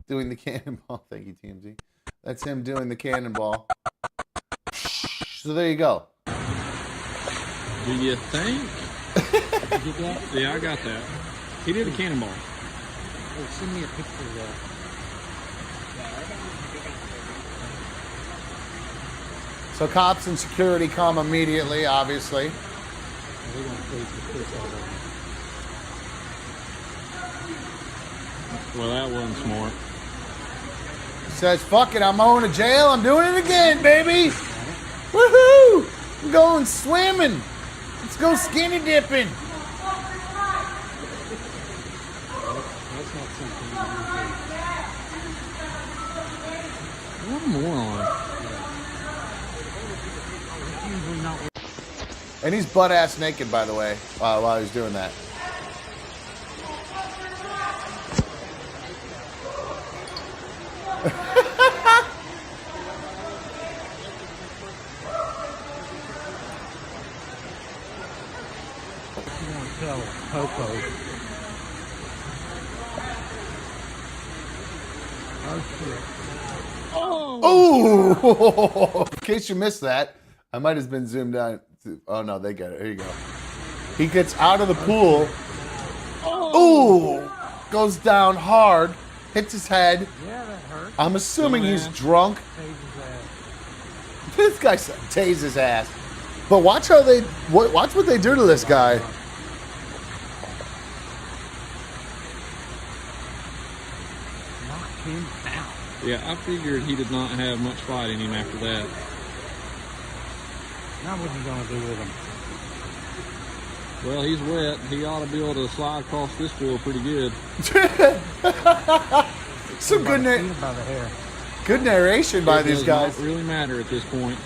Speaker 1: doing the cannonball. Thank you, TMZ. That's him doing the cannonball. So there you go.
Speaker 3: Do you think? Did you get that? Yeah, I got that. He did a cannonball.
Speaker 8: Oh, send me a picture of that.
Speaker 1: So cops and security come immediately, obviously.
Speaker 8: They're gonna freeze the piss out of
Speaker 3: Well, that wasn't smart.
Speaker 1: Says, fuck it, I'm going to jail. I'm doing it again, baby. Woohoo! I'm going swimming. Let's go skinny dipping.
Speaker 8: That's not something you
Speaker 3: What a moron.
Speaker 8: usually not.
Speaker 1: And he's butt ass naked, by the way, while he's doing that.
Speaker 8: You want to tell Popo. Oh shit.
Speaker 1: Oh! In case you missed that, I might have been zoomed out. Oh no, they get it. Here you go. He gets out of the pool. Ooh! Goes down hard, hits his head.
Speaker 8: Yeah, that hurt.
Speaker 1: I'm assuming he's drunk. This guy tased his ass. But watch how watch what they do to this guy.
Speaker 8: Knocked him out.
Speaker 3: Yeah, I figured he did not have much fight in him after that.
Speaker 8: Now what you gonna do with him?
Speaker 3: Well, he's wet. He ought to be able to slide across this floor pretty good.
Speaker 1: Some good,
Speaker 8: By the hair.
Speaker 1: good narration by
Speaker 3: It
Speaker 1: these
Speaker 3: does
Speaker 1: guys.
Speaker 3: not really matter at this point.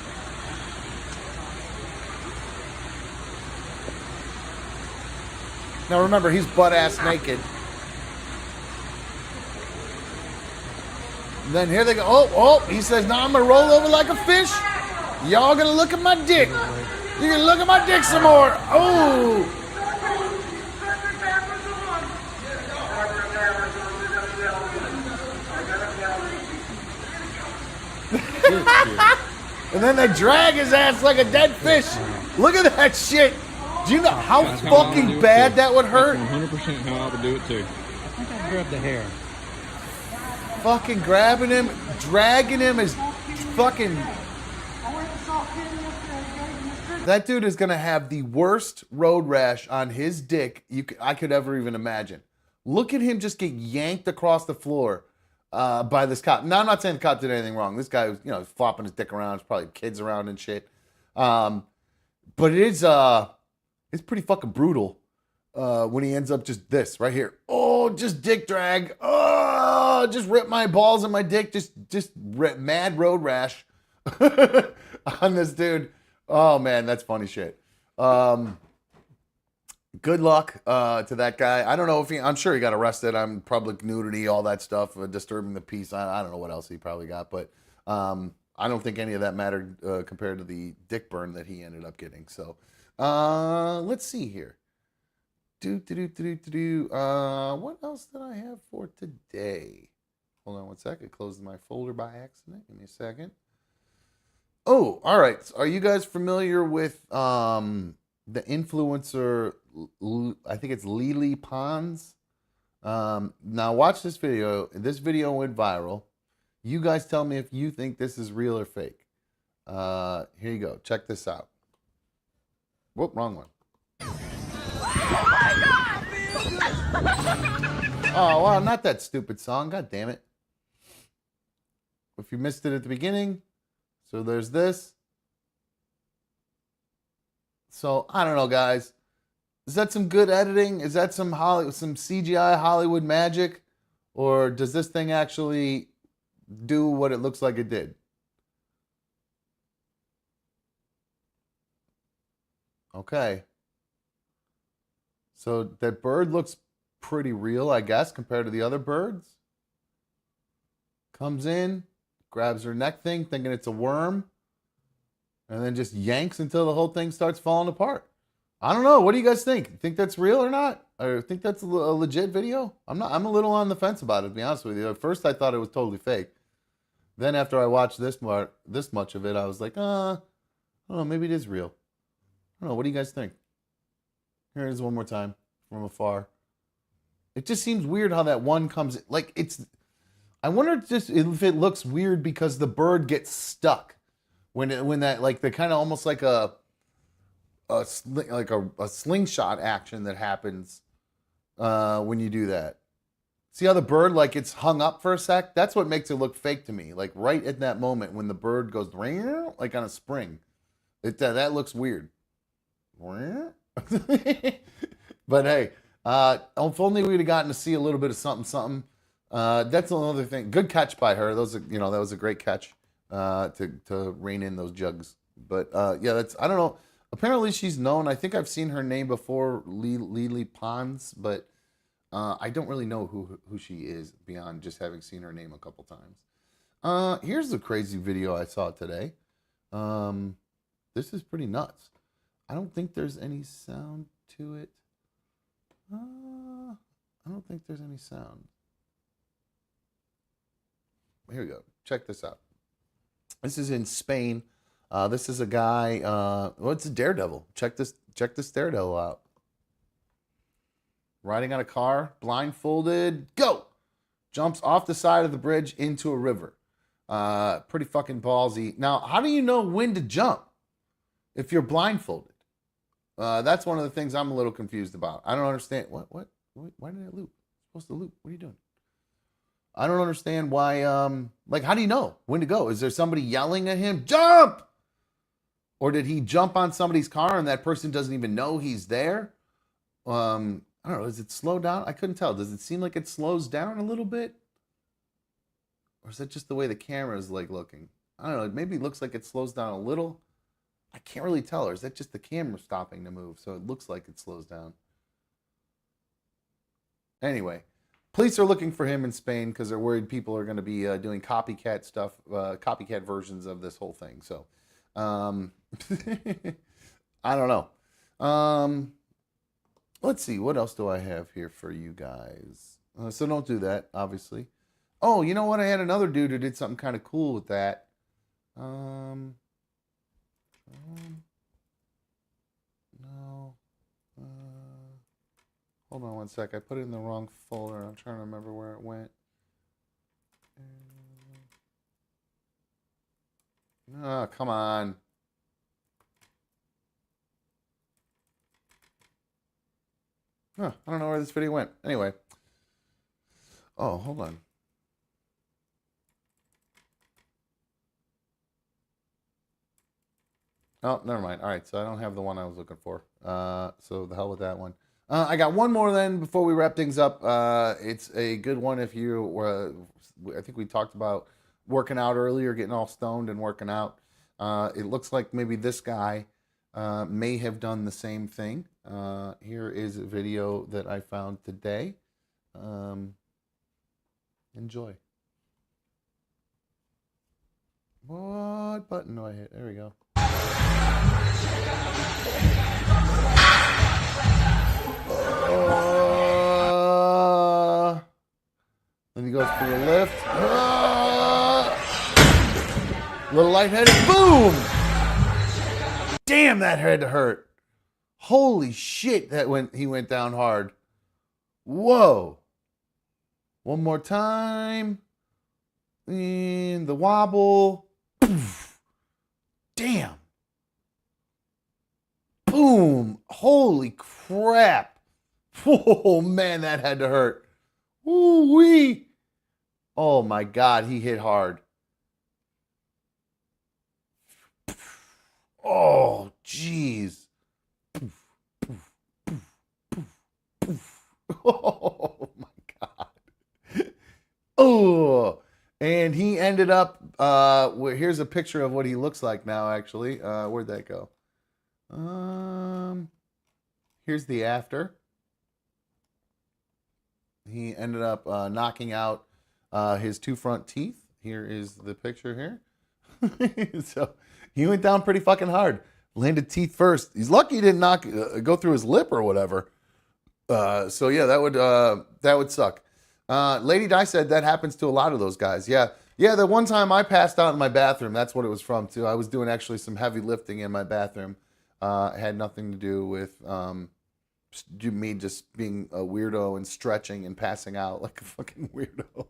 Speaker 1: Now remember, he's butt ass naked. And then here they go. Oh, he says, now I'm gonna roll over like a fish. Y'all gonna look at my dick. You're gonna look at my dick some more. Oh. And then they drag his ass like a dead fish. Look at that shit. Do you know how
Speaker 3: That's how I would do
Speaker 1: fucking
Speaker 3: it,
Speaker 1: bad
Speaker 3: too.
Speaker 1: that would hurt?
Speaker 3: That's 100% how I would do it too.
Speaker 8: I think I'd grab the hair.
Speaker 1: Fucking grabbing him, dragging him is fucking. That dude is gonna have the worst road rash on his dick I could ever even imagine. Look at him just get yanked across the floor by this cop. Now I'm not saying the cop did anything wrong. This guy was, flopping his dick around. There's probably kids around and shit. But it's pretty fucking brutal when he ends up just this right here. Oh, just dick drag. Oh, just rip my balls and my dick. Just mad road rash on this dude. Oh man, that's funny shit. Good luck to that guy. I don't know if I'm sure he got arrested on public nudity, all that stuff, disturbing the peace. I don't know what else he probably got, but I don't think any of that mattered compared to the dick burn that he ended up getting. So let's see here. What else did I have for today? Hold on one second. Closed my folder by accident. Give me a second. Oh, all right. Are you guys familiar with the influencer? I think it's Lily Pons. Now watch this video. This video went viral. You guys tell me if you think this is real or fake. Here you go. Check this out. Whoop, wrong one. Oh, wow, not that stupid song. God damn it. If you missed it at the beginning, so there's this. So, I don't know, guys. Is that some good editing? Is that some CGI Hollywood magic? Or does this thing actually do what it looks like it did? Okay. So that bird looks pretty real, I guess, compared to the other birds. Comes in, grabs her neck thing, thinking it's a worm, and then just yanks until the whole thing starts falling apart. I don't know. What do you guys think? Think that's real or not? Or think that's a legit video? I'm a little on the fence about it, to be honest with you. At first, I thought it was totally fake. Then after I watched this much of it, I was like, I don't know, maybe it is real. I don't know. What do you guys think? Here it is one more time from afar. It just seems weird how that one comes. Like I wonder if it looks weird because the bird gets stuck when that like the kind of almost like a slingshot action that happens when you do that. See how the bird like it's hung up for a sec? That's what makes it look fake to me. Like right at that moment when the bird goes like on a spring, that looks weird. But hey, if only we'd have gotten to see a little bit of something. That's another thing. Good catch by her. That was a great catch to rein in those jugs. But yeah, I don't know. Apparently she's known. I think I've seen her name before, Lily Pons, but I don't really know who she is beyond just having seen her name a couple times. Here's a crazy video I saw today. This is pretty nuts. I don't think there's any sound to it. I don't think there's any sound. Here we go. Check this out. This is in Spain. This is a guy. It's a daredevil. Check this daredevil out. Riding on a car, blindfolded. Go. Jumps off the side of the bridge into a river. Pretty fucking ballsy. Now, how do you know when to jump if you're blindfolded? That's one of the things I'm a little confused about. I don't understand. What? Why did it loop? It's supposed to loop. What are you doing? I don't understand why. How do you know when to go? Is there somebody yelling at him, jump? Or did he jump on somebody's car and that person doesn't even know he's there? I don't know. Does it slow down? I couldn't tell. Does it seem like it slows down a little bit? Or is that just the way the camera is like looking? I don't know. Maybe it looks like it slows down a little. I can't really tell. Or is that just the camera stopping to move? So it looks like it slows down. Anyway, police are looking for him in Spain because they're worried people are going to be doing copycat stuff, copycat versions of this whole thing. So, I don't know. Let's see. What else do I have here for you guys? So don't do that, obviously. Oh, you know what? I had another dude who did something kind of cool with that. No. Hold on one sec. I put it in the wrong folder. I'm trying to remember where it went. Oh, come on. Huh, I don't know where this video went. Anyway. Oh, hold on. Oh, never mind. All right, so I don't have the one I was looking for. So the hell with that one. I got one more then before we wrap things up. It's a good one if you were, I think we talked about working out earlier, getting all stoned and working out. It looks like maybe this guy may have done the same thing. Here is a video that I found today. Enjoy. What button do I hit? There we go. Then he goes for the lift. Little lightheaded. Boom! Damn, that had to hurt. Holy shit, he went down hard. Whoa. One more time. And the wobble. Poof. Damn. Boom. Holy crap. Oh, man, that had to hurt. Woo-wee. Oh, my God, he hit hard. Oh, jeez. Oh, my God. Oh, and he ended up, here's a picture of what he looks like now, actually. Where'd that go? Here's the after. He ended up knocking out his two front teeth. Here is the picture here. So he went down pretty fucking hard. Landed teeth first. He's lucky he didn't go through his lip or whatever. So yeah, that would suck. Lady Di said that happens to a lot of those guys. Yeah. The one time I passed out in my bathroom, that's what it was from too. I was doing actually some heavy lifting in my bathroom. It had nothing to do with me just being a weirdo and stretching and passing out like a fucking weirdo.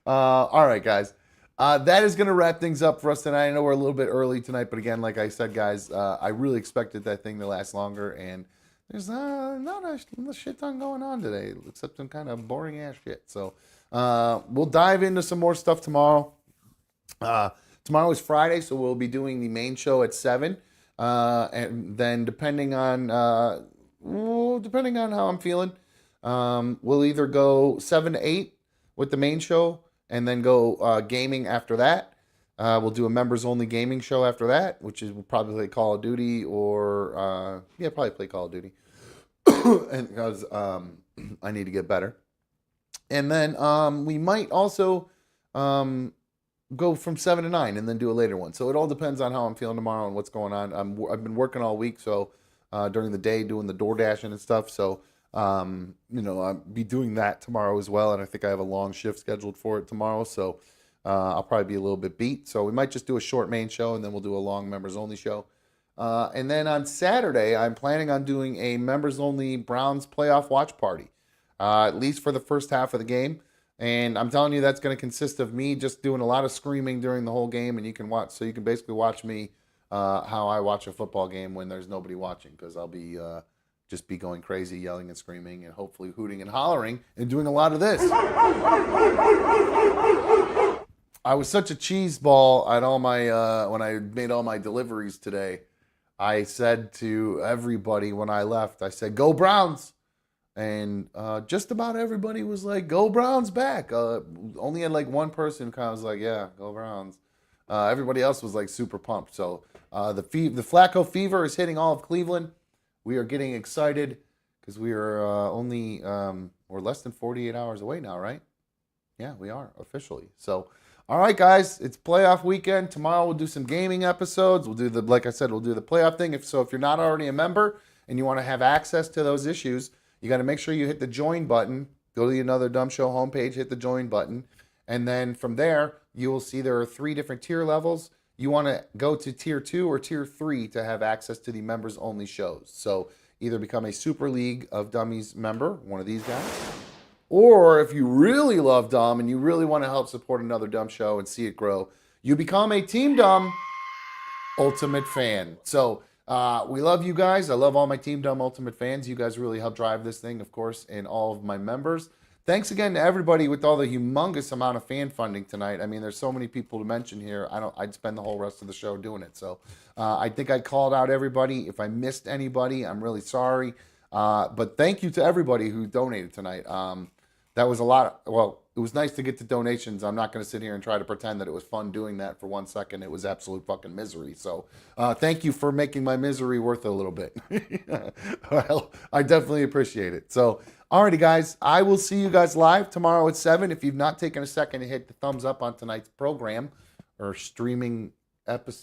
Speaker 1: All right, guys. That is going to wrap things up for us tonight. I know we're a little bit early tonight, but again, like I said, guys, I really expected that thing to last longer, and there's not a shit ton going on today, except some kind of boring ass shit. So we'll dive into some more stuff tomorrow. Tomorrow is Friday, so we'll be doing the main show at 7. And then depending on how I'm feeling, we'll either go 7 to 8 with the main show and then go gaming after that. We'll do a members only gaming show after that, which is we'll probably play Call of Duty or probably play Call of Duty, and because I need to get better. And then we might also go from 7 to 9 and then do a later one. So it all depends on how I'm feeling tomorrow and what's going on. I've been working all week, so during the day doing the door dashing and stuff. So I'll be doing that tomorrow as well. And I think I have a long shift scheduled for it tomorrow. So I'll probably be a little bit beat. So we might just do a short main show and then we'll do a long members only show. And then on Saturday, I'm planning on doing a members only Browns playoff watch party, at least for the first half of the game. And I'm telling you, that's going to consist of me just doing a lot of screaming during the whole game. And you can basically watch me how I watch a football game when there's nobody watching, because I'll be just be going crazy, yelling and screaming, and hopefully hooting and hollering and doing a lot of this. I was such a cheese ball at all my when I made all my deliveries today. I said to everybody when I left, I said, "Go Browns." And just about everybody was like, "Go Browns back." Only had like one person kind of was like, "Yeah, go Browns." Everybody else was like super pumped. So the Flacco fever is hitting all of Cleveland. We are getting excited because we are we're less than 48 hours away now, right? Yeah, we are officially. So, all right, guys, it's playoff weekend. Tomorrow we'll do some gaming episodes. We'll do like I said, we'll do the playoff thing. If you're not already a member and you want to have access to those issues, you got to make sure you hit the join button. Go to the Another Dumb Show homepage, hit the join button. And then from there, you will see there are 3 different tier levels. You want to go to tier 2 or tier 3 to have access to the members only shows. So either become a Super League of Dummies member, one of these guys, or if you really love Dumb and you really want to help support another Dumb show and see it grow, you become a Team Dumb Ultimate fan. So we love you guys. I love all my Team Dumb Ultimate fans. You guys really help drive this thing, of course, and all of my members. Thanks again to everybody with all the humongous amount of fan funding tonight. I mean, there's so many people to mention here. I'd spend the whole rest of the show doing it. So I think I called out everybody. If I missed anybody, I'm really sorry. But thank you to everybody who donated tonight. That was a lot. Well, it was nice to get the donations. I'm not going to sit here and try to pretend that it was fun doing that for 1 second. It was absolute fucking misery. So thank you for making my misery worth a little bit. Well, I definitely appreciate it. So, alrighty, guys. I will see you guys live tomorrow at 7. If you've not taken a second to hit the thumbs up on tonight's program or streaming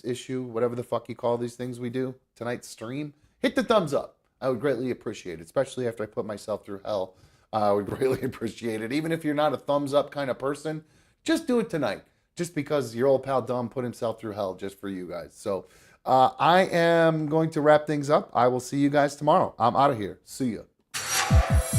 Speaker 1: issue, whatever the fuck you call these things we do, tonight's stream, hit the thumbs up. I would greatly appreciate it, especially after I put myself through hell. I would greatly appreciate it. Even if you're not a thumbs up kind of person, just do it tonight. Just because your old pal Dumb put himself through hell just for you guys. So I am going to wrap things up. I will see you guys tomorrow. I'm out of here. See ya.